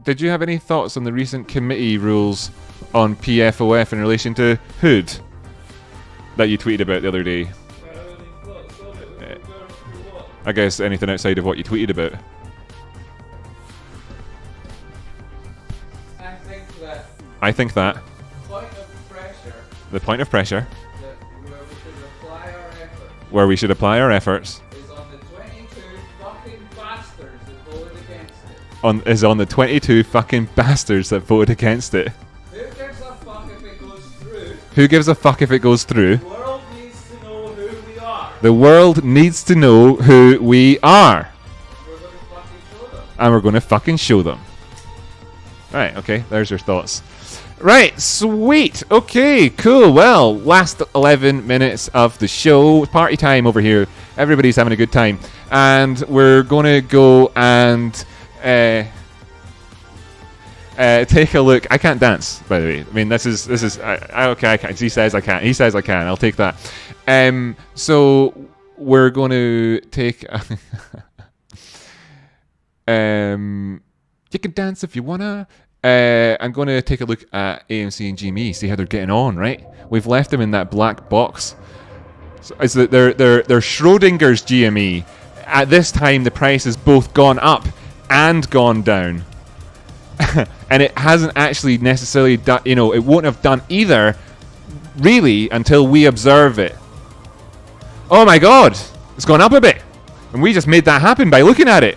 Speaker 1: did you have any thoughts on the recent committee rules on PFOF in relation to Hood that you tweeted about the other day? I guess anything outside of what you tweeted about. I think that the point of pressure where we should apply our efforts
Speaker 2: is on the 22 fucking bastards that voted against it.
Speaker 1: Is on the 22 fucking bastards that voted against it.
Speaker 2: Who gives a fuck if it goes through?
Speaker 1: Who gives a fuck if it goes through?
Speaker 2: The world needs to know who we are.
Speaker 1: The world needs to know who we are.
Speaker 2: We're going to fucking show them.
Speaker 1: And we're going to fucking show them. Right, okay, there's your thoughts. Right, sweet. Okay, cool. Well, last 11 minutes of the show. Party time over here. Everybody's having a good time. And we're going to go and take a look. I can't dance, by the way. I mean, this is okay, I can't. He says I can't. He says I can. I'll take that. So we're going to take... you can dance if you wanna. I'm going to take a look at AMC and GME, see how they're getting on. Right, we've left them in that black box. So it's that they're Schrodinger's GME. At this time, the price has both gone up and gone down, and it hasn't actually necessarily done. You know, it won't have done either, really, until we observe it. Oh my God, it's gone up a bit, and we just made that happen by looking at it.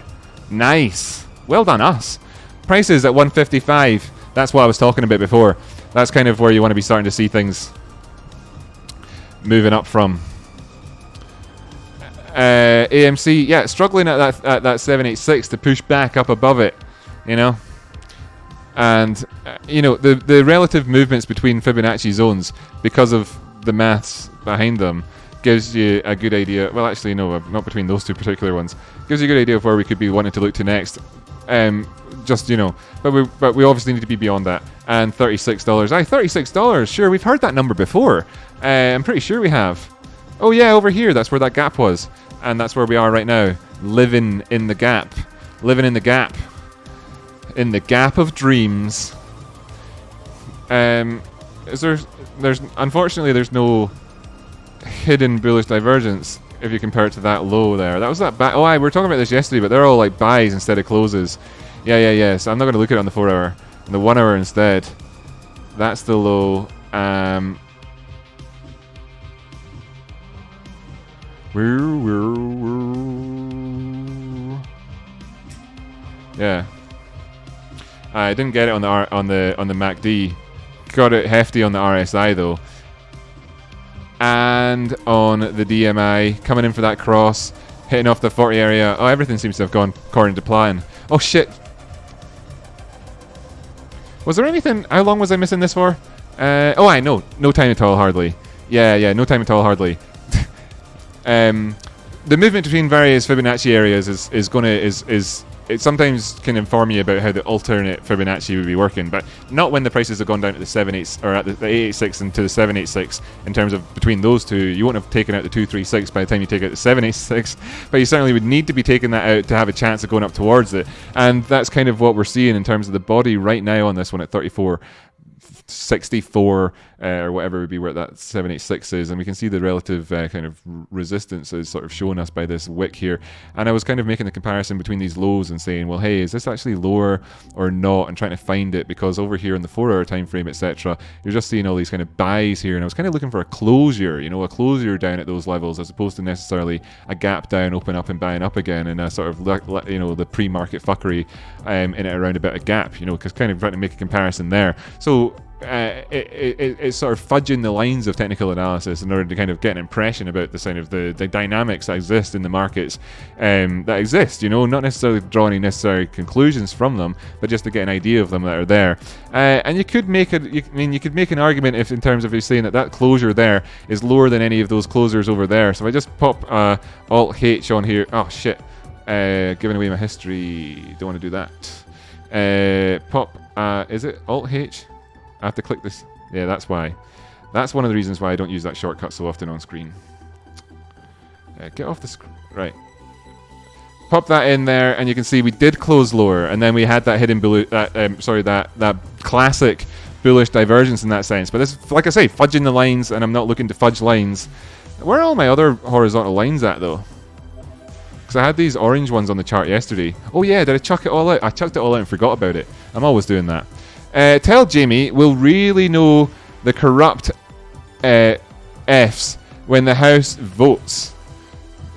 Speaker 1: Nice, well done us. Prices at 155. That's what I was talking about before. That's kind of where you want to be starting to see things moving up from. AMC, yeah, struggling at that 786 to push back up above it, you know. And you know, the relative movements between Fibonacci zones, because of the maths behind them, gives you a good idea. Well, actually, no, not between those two particular ones. Gives you a good idea of where we could be wanting to look to next. Just, you know, but we obviously need to be beyond that. And $36. Aye, $36. Sure, we've heard that number before. I'm pretty sure we have. Oh yeah, over here. That's where that gap was, and that's where we are right now, living in the gap, in the gap of dreams. There's unfortunately there's no hidden bullish divergence if you compare it to that low there. That was that buy. Oh, we were talking about this yesterday, but they're all like buys instead of closes. Yeah. So I'm not going to look at it on the 4 hour. On the 1 hour instead. That's the low. Yeah. I didn't get it on the MACD. Got it hefty on the RSI though. And on the DMI, coming in for that cross, hitting off the 40 area. Oh, everything seems to have gone according to plan. Oh shit. Was there anything? How long was I missing this for? Oh, I know. No time at all, hardly. Yeah, no time at all, hardly. The movement between various Fibonacci areas is it sometimes can inform you about how the alternate Fibonacci would be working, but not when the prices have gone down to the 7.8 or at the 886 and to the 786. In terms of between those two, you won't have taken out the 236 by the time you take out the 786, but you certainly would need to be taking that out to have a chance of going up towards it. And that's kind of what we're seeing in terms of the body right now on this one at 34.64 or whatever would be where that 786 is, and we can see the relative kind of resistance is sort of shown us by this wick here. And I was kind of making the comparison between these lows and saying, well, hey, is this actually lower or not, and trying to find it, because over here in the 4 hour time frame, etc., you're just seeing all these kind of buys here, and I was kind of looking for a closure, you know, a closure down at those levels, as opposed to necessarily a gap down, open up and buying up again, and a sort of, you know, the pre-market fuckery in it around about a gap, you know, because kind of trying to make a comparison there. So it's sort of fudging the lines of technical analysis in order to kind of get an impression about the kind of the dynamics that exist in the markets that exist, you know, not necessarily to draw any necessary conclusions from them, but just to get an idea of them that are there. And you could make you could make an argument if in terms of you saying that closure there is lower than any of those closures over there. So if I just pop Alt H on here, oh shit, giving away my history, don't want to do that. Pop, is it Alt H? I have to click this. Yeah, that's why. That's one of the reasons why I don't use that shortcut so often on screen. Get off the screen. Right. Pop that in there, and you can see we did close lower, and then we had that hidden that classic bullish divergence in that sense. But this, like I say, fudging the lines, and I'm not looking to fudge lines. Where are all my other horizontal lines at, though? Because I had these orange ones on the chart yesterday. Oh yeah, did I chuck it all out? I chucked it all out and forgot about it. I'm always doing that. Tell Jamie we'll really know the corrupt Fs when the House votes.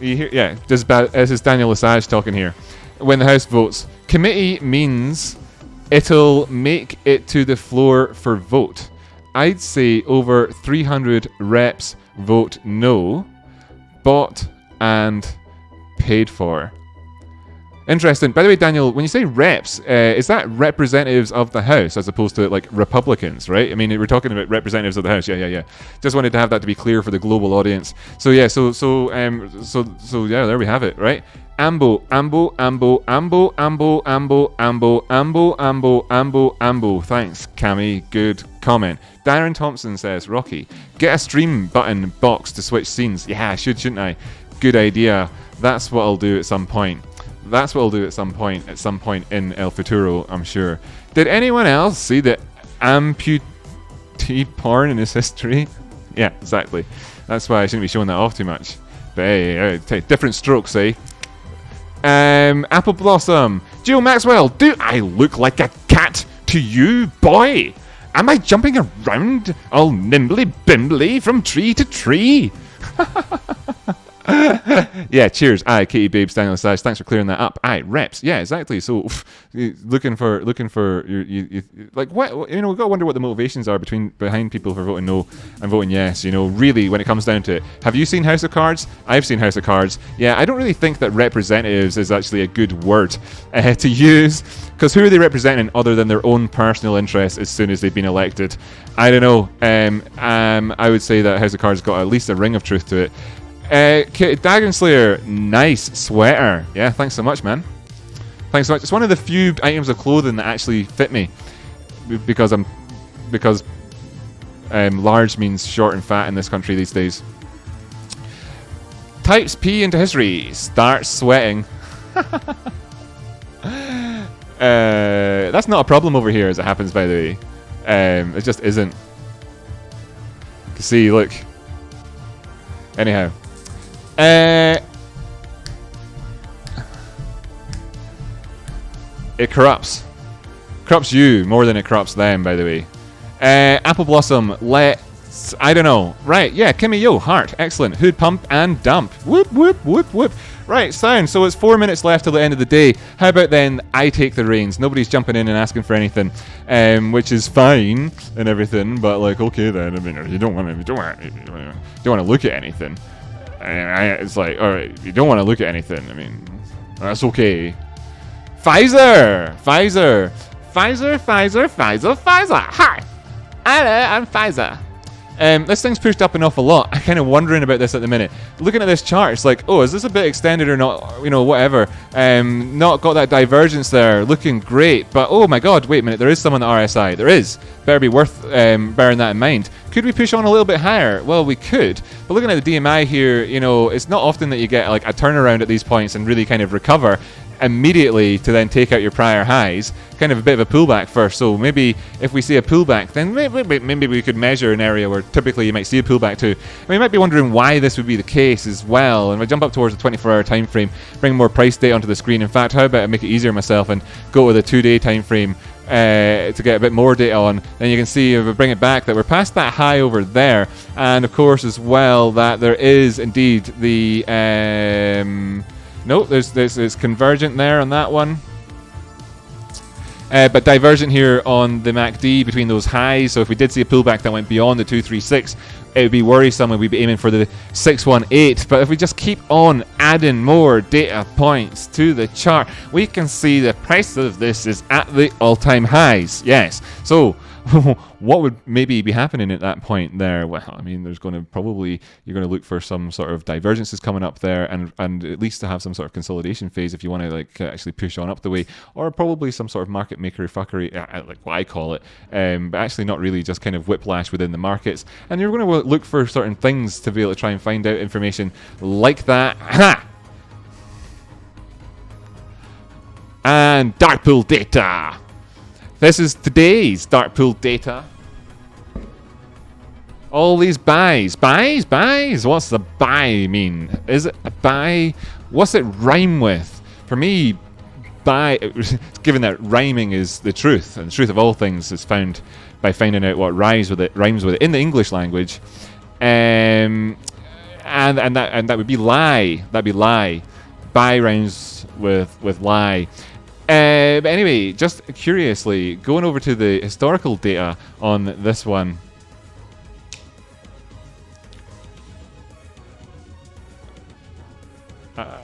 Speaker 1: You hear? Yeah, this is Daniel Lesage talking here. When the House votes. Committee means it'll make it to the floor for vote. I'd say over 300 reps vote no, bought and paid for. Interesting. By the way, Daniel, when you say reps, is that representatives of the House as opposed to like Republicans, right? I mean, we're talking about representatives of the House. Yeah. Just wanted to have that to be clear for the global audience. So yeah, so yeah, there we have it, right? Ambo. Thanks, Cami. Good comment. Darren Thompson says, Rocky, get a stream button box to switch scenes. Yeah, I should, shouldn't I? Good idea. That's what I'll do at some point. At some point in El Futuro, I'm sure. Did anyone else see the amputee porn in his history? Yeah, exactly. That's why I shouldn't be showing that off too much. But hey, take different strokes, eh? Apple Blossom. Jill Maxwell, do I look like a cat to you, boy? Am I jumping around all nimbly bimbly from tree to tree? Yeah, cheers. Aye, Katie Babes, Daniel Sash, thanks for clearing that up. Aye, reps. Yeah, exactly. So, looking for you like what, you know, we've got to wonder what the motivations are behind people for voting no and voting yes. You know, really, when it comes down to it, have you seen House of Cards? I've seen House of Cards. Yeah, I don't really think that representatives is actually a good word to use, because who are they representing other than their own personal interests as soon as they've been elected? I don't know. I would say that House of Cards got at least a ring of truth to it. Dragon Slayer, nice sweater. Yeah, thanks so much, man. Thanks so much. It's one of the few items of clothing that actually fit me, because large means short and fat in this country these days. Types P into history. Start sweating. That's not a problem over here, as it happens, by the way. It just isn't. You can see, look. Anyhow. It corrupts you more than it corrupts them, by the way. Apple Blossom, let's, I don't know. Right, yeah, Kimmy Yo, heart, excellent. Hood pump and dump. Whoop, whoop, whoop, whoop. Right, sound. So it's 4 minutes left till the end of the day. How about then I take the reins? Nobody's jumping in and asking for anything, which is fine and everything. But like, okay then. I mean, you don't want to look at anything. It's like, all right, you don't want to look at anything. I mean, that's okay. Pfizer. Hi, I'm Pfizer. This thing's pushed up an awful lot. I'm kind of wondering about this at the minute. Looking at this chart, it's like, oh, is this a bit extended or not? You know, whatever. Not got that divergence there. Looking great. But, oh my God, wait a minute. There is some on the RSI. There is. Better be worth bearing that in mind. Could we push on a little bit higher? Well, we could. But looking at the DMI here, you know, it's not often that you get like a turnaround at these points and really kind of recover immediately to then take out your prior highs. Kind of a bit of a pullback first. So maybe if we see a pullback, then maybe we could measure an area where typically you might see a pullback to. I mean, you might be wondering why this would be the case as well. And if I jump up towards the 24-hour time frame, bring more price data onto the screen. In fact, how about I make it easier myself and go with a 2-day time frame to get a bit more data on. Then you can see if we bring it back that we're past that high over there, and of course as well that there is indeed the no, there's convergent there on that one. But divergent here on the MACD between those highs. So if we did see a pullback that went beyond the 236, it would be worrisome and we'd be aiming for the 618. But if we just keep on adding more data points to the chart, we can see the price of this is at the all-time highs. Yes. So what would maybe be happening at that point there? Well, I mean, there's going to probably, you're going to look for some sort of divergences coming up there, and at least to have some sort of consolidation phase if you want to like actually push on up the way, or probably some sort of market maker fuckery, like what I call it, but actually not really, just kind of whiplash within the markets. And you're going to look for certain things to be able to try and find out information like that. Ha! And dark pool data. This is today's dark pool data. All these buys. What's the buy mean? Is it a buy? What's it rhyme with? For me, buy, given that rhyming is the truth, and the truth of all things is found by finding out what rhymes with it in the English language. And that would be lie. That'd be lie. Buy rhymes with lie. But anyway, just curiously, going over to the historical data on this one, PFOF.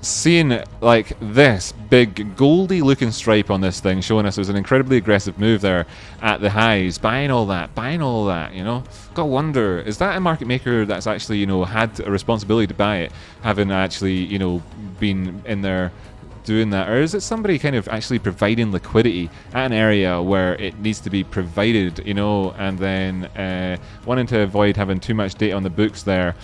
Speaker 1: Seeing like this big goldy looking stripe on this thing showing us there's an incredibly aggressive move there at the highs, buying all that, you know. Gotta wonder, is that a market maker that's actually, you know, had a responsibility to buy it, having actually, you know, been in there doing that, or is it somebody kind of actually providing liquidity at an area where it needs to be provided, you know, and then wanting to avoid having too much data on the books there,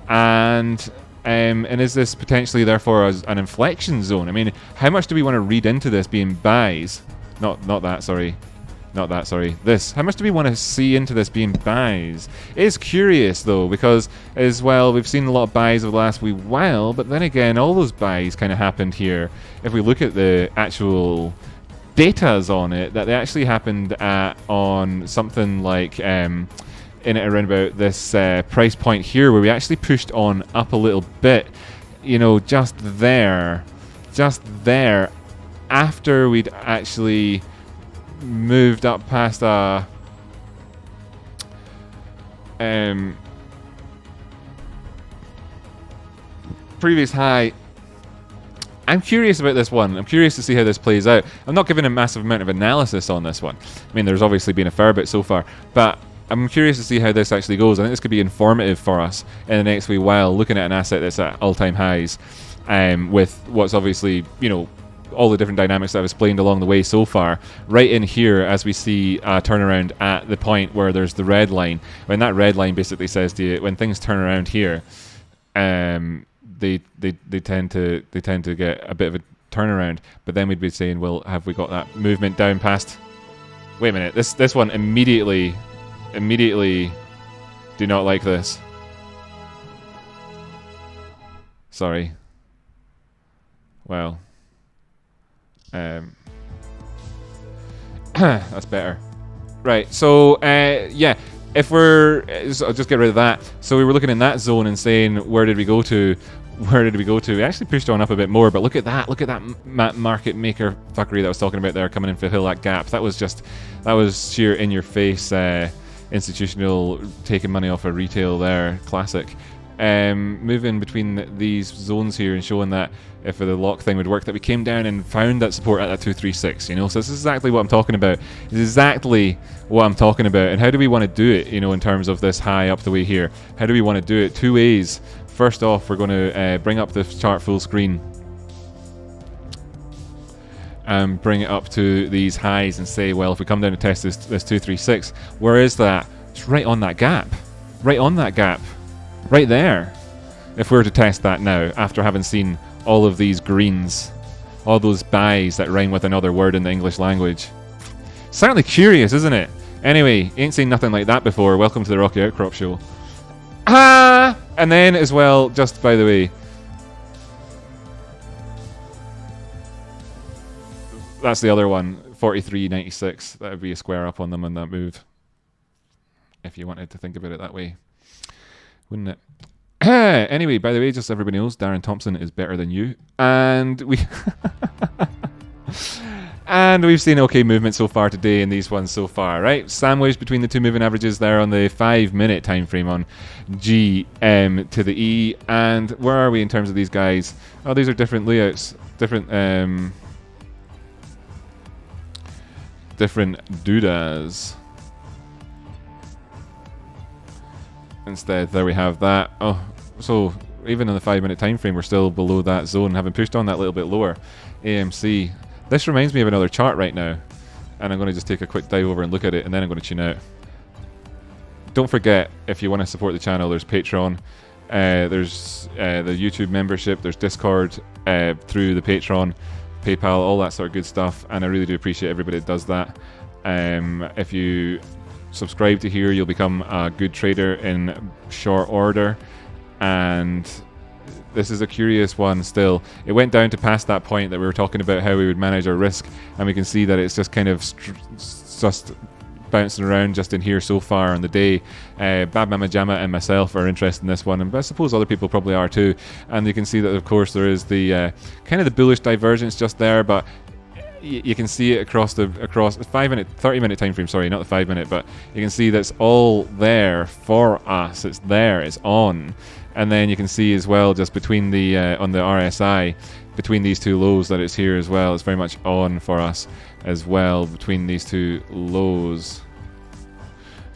Speaker 1: and is this potentially therefore as an inflection zone? I mean, how much do we want to read into this being buys? Not that, sorry. This. How much do we want to see into this being buys? It is curious though, because as well, we've seen a lot of buys over the last wee while, but then again, all those buys kind of happened here. If we look at the actual datas on it, that they actually happened on something like in it around about this price point here, where we actually pushed on up a little bit, you know, just there, after we'd actually moved up past a previous high. I'm curious about this one. I'm curious to see how this plays out. I'm not giving a massive amount of analysis on this one. I mean, there's obviously been a fair bit so far, but I'm curious to see how this actually goes. I think this could be informative for us in the next wee while, looking at an asset that's at all-time highs, with what's obviously, you know, all the different dynamics that I've explained along the way so far. Right in here, as we see a turnaround at the point where there's the red line, when that red line basically says to you, when things turn around here, they tend to get a bit of a turnaround. But then we'd be saying, well, have we got that movement down past? Wait a minute, this one immediately do not like this. Sorry. Well, that's better. Right, so yeah, if we're I'll just get rid of that. So we were looking in that zone and saying, where did we go to? We actually pushed on up a bit more, but look at that market maker fuckery that I was talking about there, coming in to fill that gap. That was sheer in your face institutional taking money off of retail there, classic. Moving between these zones here and showing that if the lock thing would work, that we came down and found that support at that 236, you know. So this is exactly what I'm talking about. And how do we want to do it, you know, in terms of this high up the way here? How do we want to do it? Two ways. First off, we're going to bring up the chart full screen and bring it up to these highs and say, well, if we come down to test this 236, where is that? It's right on that gap. Right there. If we were to test that now, after having seen all of these greens, all those buys that rhyme with another word in the English language. Certainly curious, isn't it? Anyway, ain't seen nothing like that before. Welcome to the Rocky Outcrop Show. Ah! And then as well, just by the way, that's the other one, 43.96. That would be a square up on them on that move, if you wanted to think about it that way, wouldn't it? Anyway, by the way, just so everybody knows, Darren Thompson is better than you, and we've seen okay movement so far today in these ones so far, right? Sandwich between the two moving averages there on the 5-minute time frame on GM to the E. And where are we in terms of these guys? Oh, these are different layouts, different doodas. Instead, there we have that. Oh, so even in the 5-minute time frame, we're still below that zone, having pushed on that little bit lower. AMC. This reminds me of another chart right now, and I'm going to just take a quick dive over and look at it, and then I'm going to tune out. Don't forget, if you want to support the channel, there's Patreon, there's the YouTube membership, there's Discord through the Patreon, PayPal, all that sort of good stuff, and I really do appreciate everybody that does that. If you subscribe to here, you'll become a good trader in short order, and this is a curious one still. It went down to past that point that we were talking about how we would manage our risk, and we can see that it's just kind of just bouncing around just in here so far on the day. Bab Mama Jama and myself are interested in this one, and I suppose other people probably are too. And you can see that, of course, there is the kind of the bullish divergence just there, but you can see it across 5-minute, 30-minute time frame. Sorry, not the 5-minute, but you can see that's all there for us. It's there. It's on, and then you can see as well just between the on the RSI, between these two lows, that it's here as well. It's very much on for us as well between these two lows.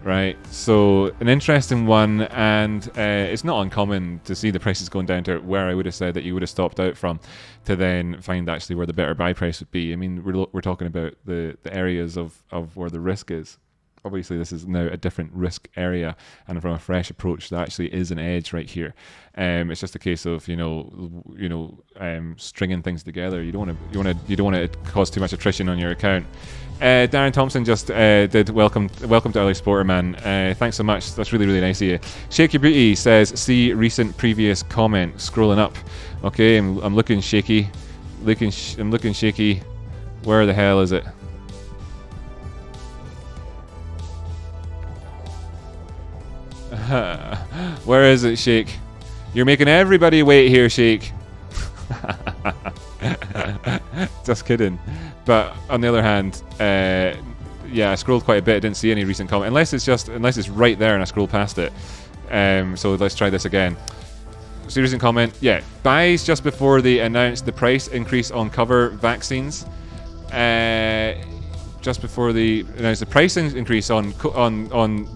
Speaker 1: Right, so an interesting one, and it's not uncommon to see the prices going down to where I would have said that you would have stopped out from, to then find actually where the better buy price would be. I mean, we're talking about the areas of where the risk is. Obviously, this is now a different risk area, and from a fresh approach, there actually is an edge right here. It's just a case of stringing things together. You don't want to cause too much attrition on your account. Darren Thompson just did welcome to Early Sporter, man. Thanks so much. That's really, really nice of you. Shake Your Booty says, see recent previous comment. Scrolling up. Okay, I'm looking shaky. I'm looking shaky. Where the hell is it? Where is it, Shake? You're making everybody wait here, Shake. Just kidding. But on the other hand, yeah, I scrolled quite a bit. I didn't see any recent comment, unless it's right there and I scroll past it. So let's try this again. So recent comment, yeah, buys just before they announced the price increase on cover vaccines. Just before they announced the price increase on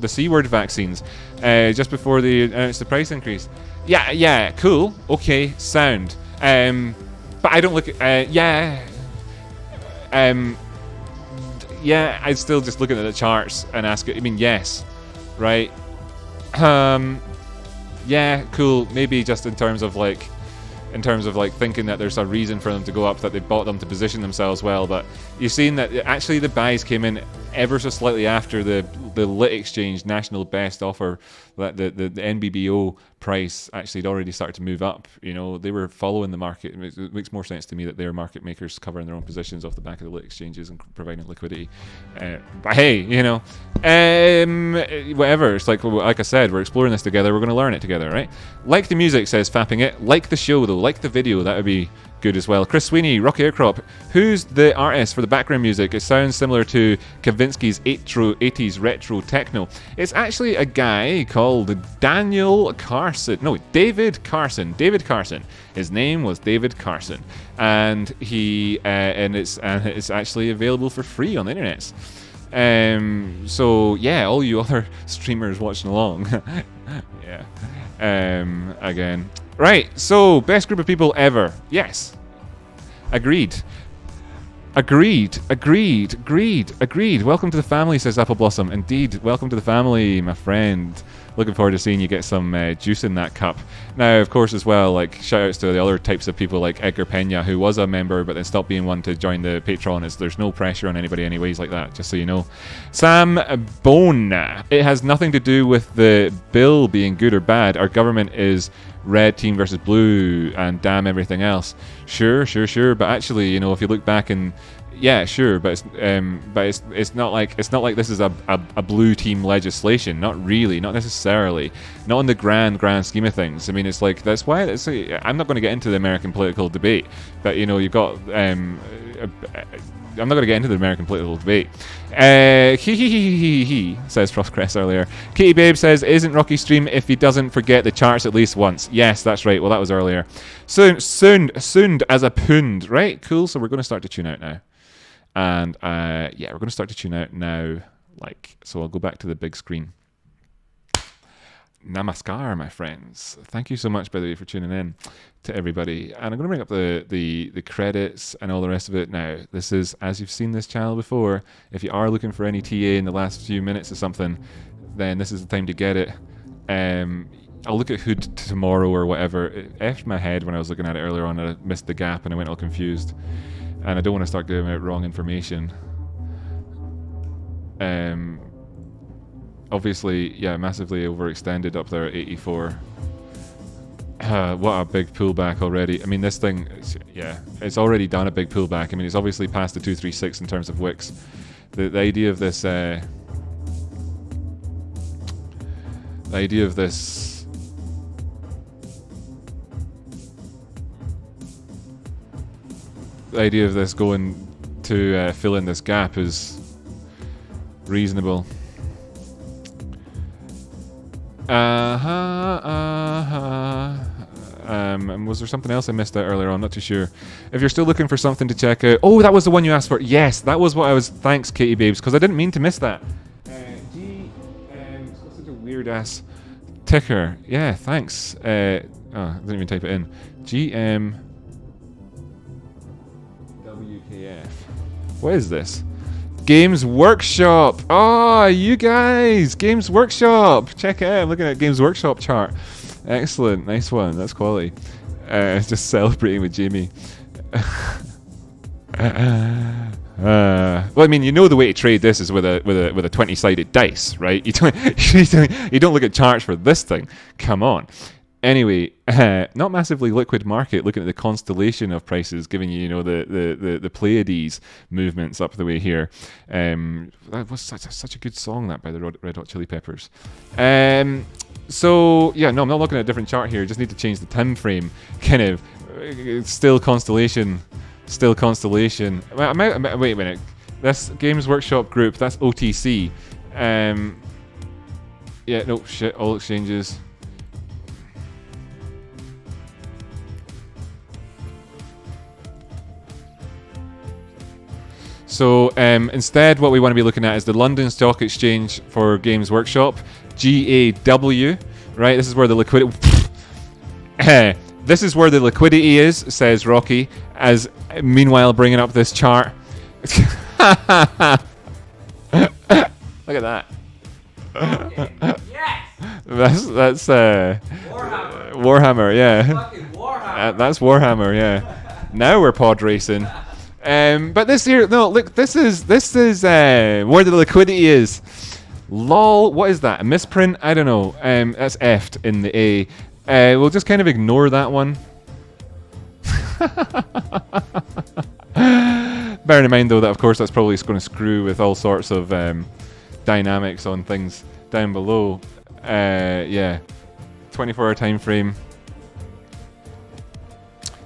Speaker 1: the C-word vaccines. Just before they announced the price increase. Yeah, cool. Okay, sound. But I don't look at, yeah, I'd still just looking at the charts and ask it. I mean, yes, right? Yeah, cool. Maybe just in terms of like thinking that there's a reason for them to go up, that they bought them to position themselves well. But you've seen that actually the buys came in ever so slightly after the lit exchange national best offer, that the NBBO price actually had already started to move up. You know, they were following the market. It makes more sense to me that they're market makers covering their own positions off the back of the lit exchanges and providing liquidity. But hey, you know, whatever. It's like I said, we're exploring this together. We're going to learn it together, right? Like the music, says Fapping It. Like the show though. Like the video. That would be good as well. Chris Sweeney, Rocky Outcrop. Who's the artist for the background music? It sounds similar to Kavinsky's 80s retro techno. It's actually a guy called David Carson. David Carson. His name was David Carson, and it's actually available for free on the internet. So yeah, all you other streamers watching along. Yeah. Again. Right, so best group of people ever. Yes. Agreed. Welcome to the family, says Apple Blossom. Indeed, welcome to the family, my friend. Looking forward to seeing you get some juice in that cup. Now, of course, as well, like shout outs to the other types of people like Edgar Pena, who was a member but then stopped being one to join the Patreon. There's no pressure on anybody anyways like that, just so you know. Sam Bone. It has nothing to do with the bill being good or bad. Our government is red team versus blue and damn everything else. Sure. But actually, you know, if you look back and yeah, sure, but it's not like this is a blue team legislation. Not really, not necessarily, not in the grand scheme of things. I mean, it's like that's why I'm not going to get into the American political debate, but you know, you've got I'm not going to get into the American political debate. Says Frostcrest earlier. Kitty Babe says, isn't Rocky stream if he doesn't forget the charts at least once? Yes, that's right. Well, that was earlier. Soon as a pound. Right, cool. So we're going to start to tune out now. And yeah, we're going to start to tune out now. So I'll go back to the big screen. Namaskar, my friends. Thank you so much, by the way, for tuning in to everybody. And I'm going to bring up the credits and all the rest of it now. This is, as you've seen this channel before, if you are looking for any TA in the last few minutes or something, then this is the time to get it. I'll look at Hood tomorrow or whatever. It effed my head when I was looking at it earlier on, and I missed the gap and I went all confused. And I don't want to start giving out wrong information. Obviously, yeah, massively overextended up there at 84. What a big pullback already. I mean, this thing, it's already done a big pullback. I mean, it's obviously past the 236 in terms of wicks. The idea of this, the idea of this going to fill in this gap is reasonable. And was there something else I missed out earlier on? Not too sure. If you're still looking for something to check out, oh, that was the one you asked for. Yes, that was what I was. Thanks, Katie Babes, because I didn't mean to miss that. It's got such a weird ass ticker. Yeah, thanks. I didn't even type it in. GMWKF. What is this? Games Workshop. Oh, you guys, Games Workshop. Check it out. I'm looking at Games Workshop chart. Excellent, nice one. That's quality. Just celebrating with Jamie. Well, I mean, you know the way to trade this is with a 20-sided dice, right? You don't look at charts for this thing. Come on. Anyway, not massively liquid market. Looking at the constellation of prices, giving you, the Pleiades movements up the way here. That was such a good song, that, by the Red Hot Chili Peppers. So yeah, no, I'm not looking at a different chart here. Just need to change the time frame. Kind of, still constellation. Wait a minute. This Games Workshop group, that's OTC. Yeah, no shit. All exchanges. So instead, what we want to be looking at is the London Stock Exchange for Games Workshop, GAW, right? This is where the liquidity. This is where the liquidity is, says Rocky, as meanwhile bringing up this chart. Look at that.
Speaker 2: Okay. Yes.
Speaker 1: That's Warhammer, yeah.
Speaker 2: Fucking Warhammer.
Speaker 1: That's Warhammer, yeah. Now we're pod racing. But this here, no, look, this is where the liquidity is. Lol, what is that? A misprint? I don't know. That's F'd in the A. We'll just kind of ignore that one. Bearing in mind, though, that of course that's probably going to screw with all sorts of dynamics on things down below. Yeah, 24-hour time frame.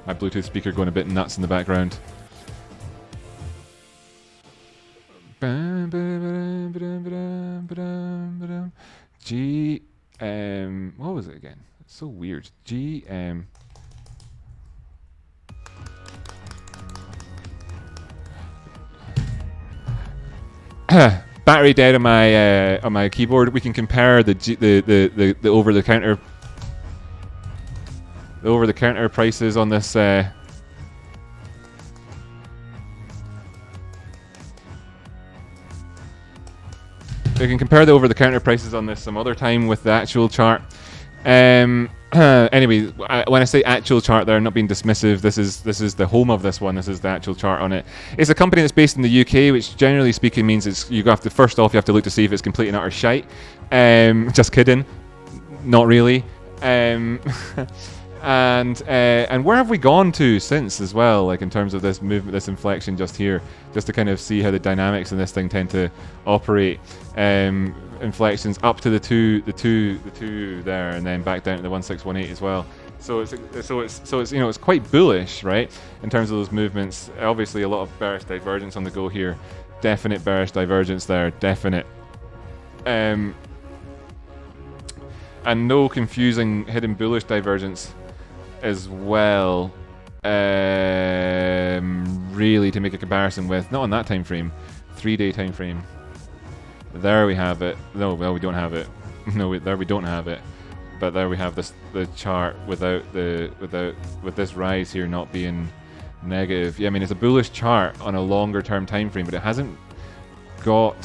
Speaker 1: My Bluetooth speaker going a bit nuts in the background. What was it again? It's so weird. Battery dead on my keyboard. We can compare the over the counter prices on this. We can compare the over-the-counter prices on this some other time with the actual chart. Anyway, when I say actual chart there, I'm not being dismissive. This is the home of this one. This is the actual chart on it. It's a company that's based in the UK, which generally speaking means you have to look to see if it's complete and utter shite. Just kidding, not really. And where have we gone to since as well? Like in terms of this movement, this inflection just here, just to kind of see how the dynamics in this thing tend to operate. Inflections up to the two there, and then back down to the 1618 as well. So it's it's quite bullish, right? In terms of those movements. Obviously, a lot of bearish divergence on the go here. Definite bearish divergence there. Definite. And no confusing hidden bullish divergence as well, really, to make a comparison with. Not on that time frame, 3-day time frame. There we have it. No, well, we don't have it. No, there we don't have it. But there we have the chart with this rise here not being negative. Yeah, I mean it's a bullish chart on a longer term time frame, but it hasn't got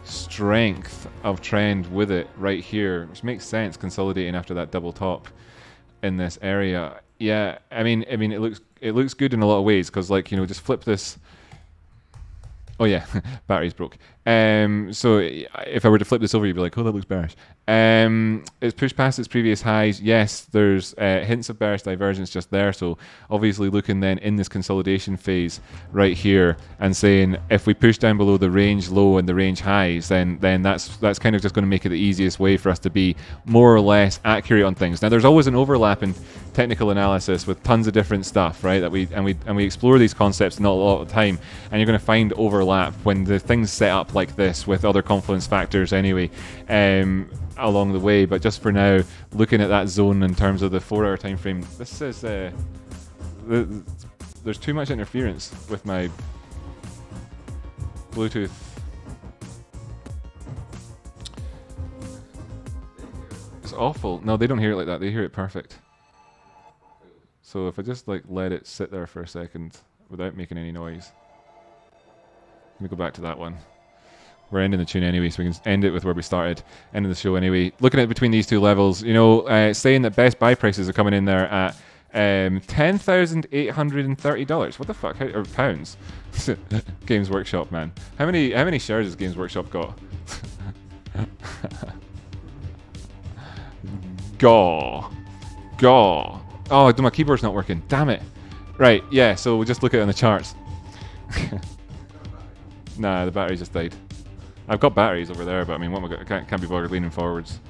Speaker 1: strength of trend with it right here, which makes sense consolidating after that double top in this area. Yeah, I mean it looks good in a lot of ways, because just flip this. Oh yeah, battery's broke. So if I were to flip this over, you'd be like, oh, that looks bearish. It's pushed past its previous highs. Yes, there's hints of bearish divergence just there. So obviously looking then in this consolidation phase right here and saying if we push down below the range low and the range highs, then that's kind of just going to make it the easiest way for us to be more or less accurate on things. Now there's always an overlap in technical analysis with tons of different stuff, right? That we explore these concepts not a lot of the time, and you're going to find overlap when the things set up like this with other confluence factors anyway along the way. But just for now, looking at that zone in terms of the 4-hour time frame, this is there's too much interference with my Bluetooth. It's awful. No, they don't hear it like that. They hear it perfect. So if I just like let it sit there for a second without making any noise. Let me go back to that one. We're ending the tune anyway, so we can end it with where we started. End of the show anyway. Looking at between these two levels, you know, saying that best buy prices are coming in there at $10,830. What the fuck? Or pounds? Games Workshop, man. How many shares has Games Workshop got? Gaw. Oh, my keyboard's not working. Damn it. Right, yeah, so we'll just look at it on the charts. Nah, the battery just died. I've got batteries over there, but I mean, what am I can't be bothered leaning forwards.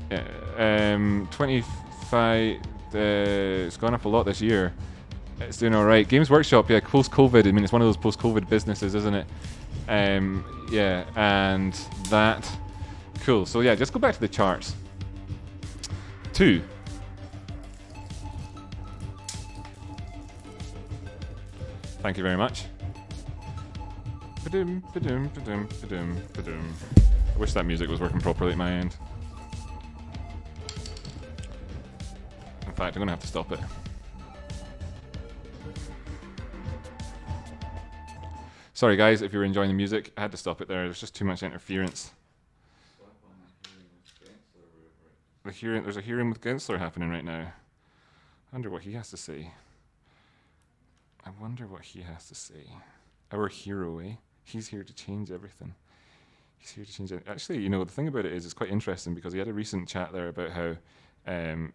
Speaker 1: 25. It's gone up a lot this year. It's doing all right. Games Workshop, yeah, post-COVID. I mean, it's one of those post-COVID businesses, isn't it? Yeah, and that. Cool. So yeah, just go back to the charts. 2. Thank you very much. I wish that music was working properly at my end. In fact, I'm going to have to stop it. Sorry guys, if you were enjoying the music, I had to stop it there. There's just too much interference. There's a hearing with Gensler happening right now. I wonder what he has to say. Our hero, eh? He's here to change everything. He's here to change it. Actually, you know, the thing about it is it's quite interesting because he had a recent chat there about how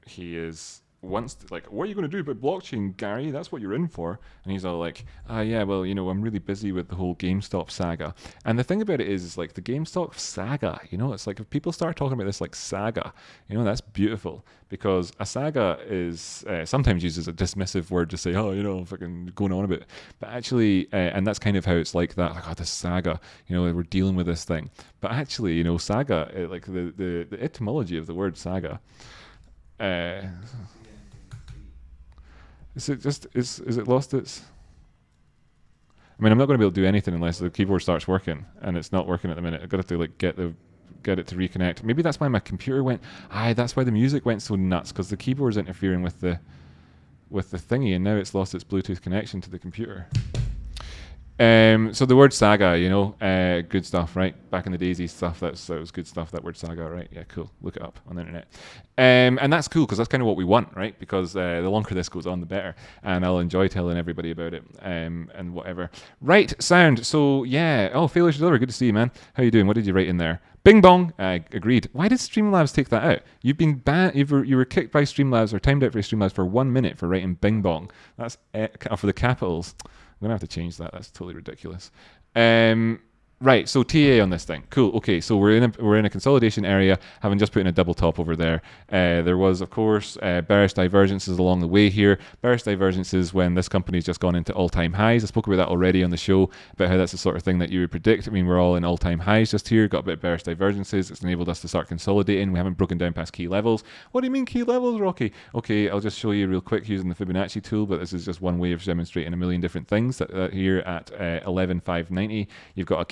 Speaker 1: he is wants to, like, what are you going to do about blockchain, Gary? That's what you're in for. And he's all like, yeah, well, you know, I'm really busy with the whole GameStop saga. And the thing about it is like the GameStop saga, you know, it's like if people start talking about this like saga, you know, that's beautiful because a saga is sometimes used as a dismissive word to say, oh, you know, fucking going on a bit. But actually, and that's kind of how it's like that, like, oh, this saga, you know, we're dealing with this thing. But actually, you know, saga, like the etymology of the word saga, is it lost its? I mean, I'm not going to be able to do anything unless the keyboard starts working, and it's not working at the minute. I've got to like get it to reconnect. Maybe that's why my computer went. That's why the music went so nuts because the keyboard's interfering with the thingy, and now it's lost its Bluetooth connection to the computer. So the word saga, you know, good stuff, right? Back in the daisy stuff, that was good stuff, that word saga, right? Yeah, cool. Look it up on the internet. And that's cool because that's kind of what we want, right? Because the longer this goes on, the better. And I'll enjoy telling everybody about it and whatever. Right, sound. So, yeah. Oh, Failure to Deliver, good to see you, man. How you doing? What did you write in there? Bing bong. Agreed. Why did Streamlabs take that out? You've been banned. You were kicked by Streamlabs or timed out for Streamlabs for 1 minute for writing bing bong. That's for the capitals. I'm going to have to change that. That's totally ridiculous. Right, so TA on this thing. Cool. Okay, so we're in a consolidation area, having just put in a double top over there. There was, of course, bearish divergences along the way here. Bearish divergences when this company's just gone into all-time highs. I spoke about that already on the show, about how that's the sort of thing that you would predict. I mean, we're all in all-time highs just here, got a bit of bearish divergences. It's enabled us to start consolidating. We haven't broken down past key levels. What do you mean key levels, Rocky? Okay, I'll just show you real quick using the Fibonacci tool, but this is just one way of demonstrating a million different things. Here at 11,590, you've got a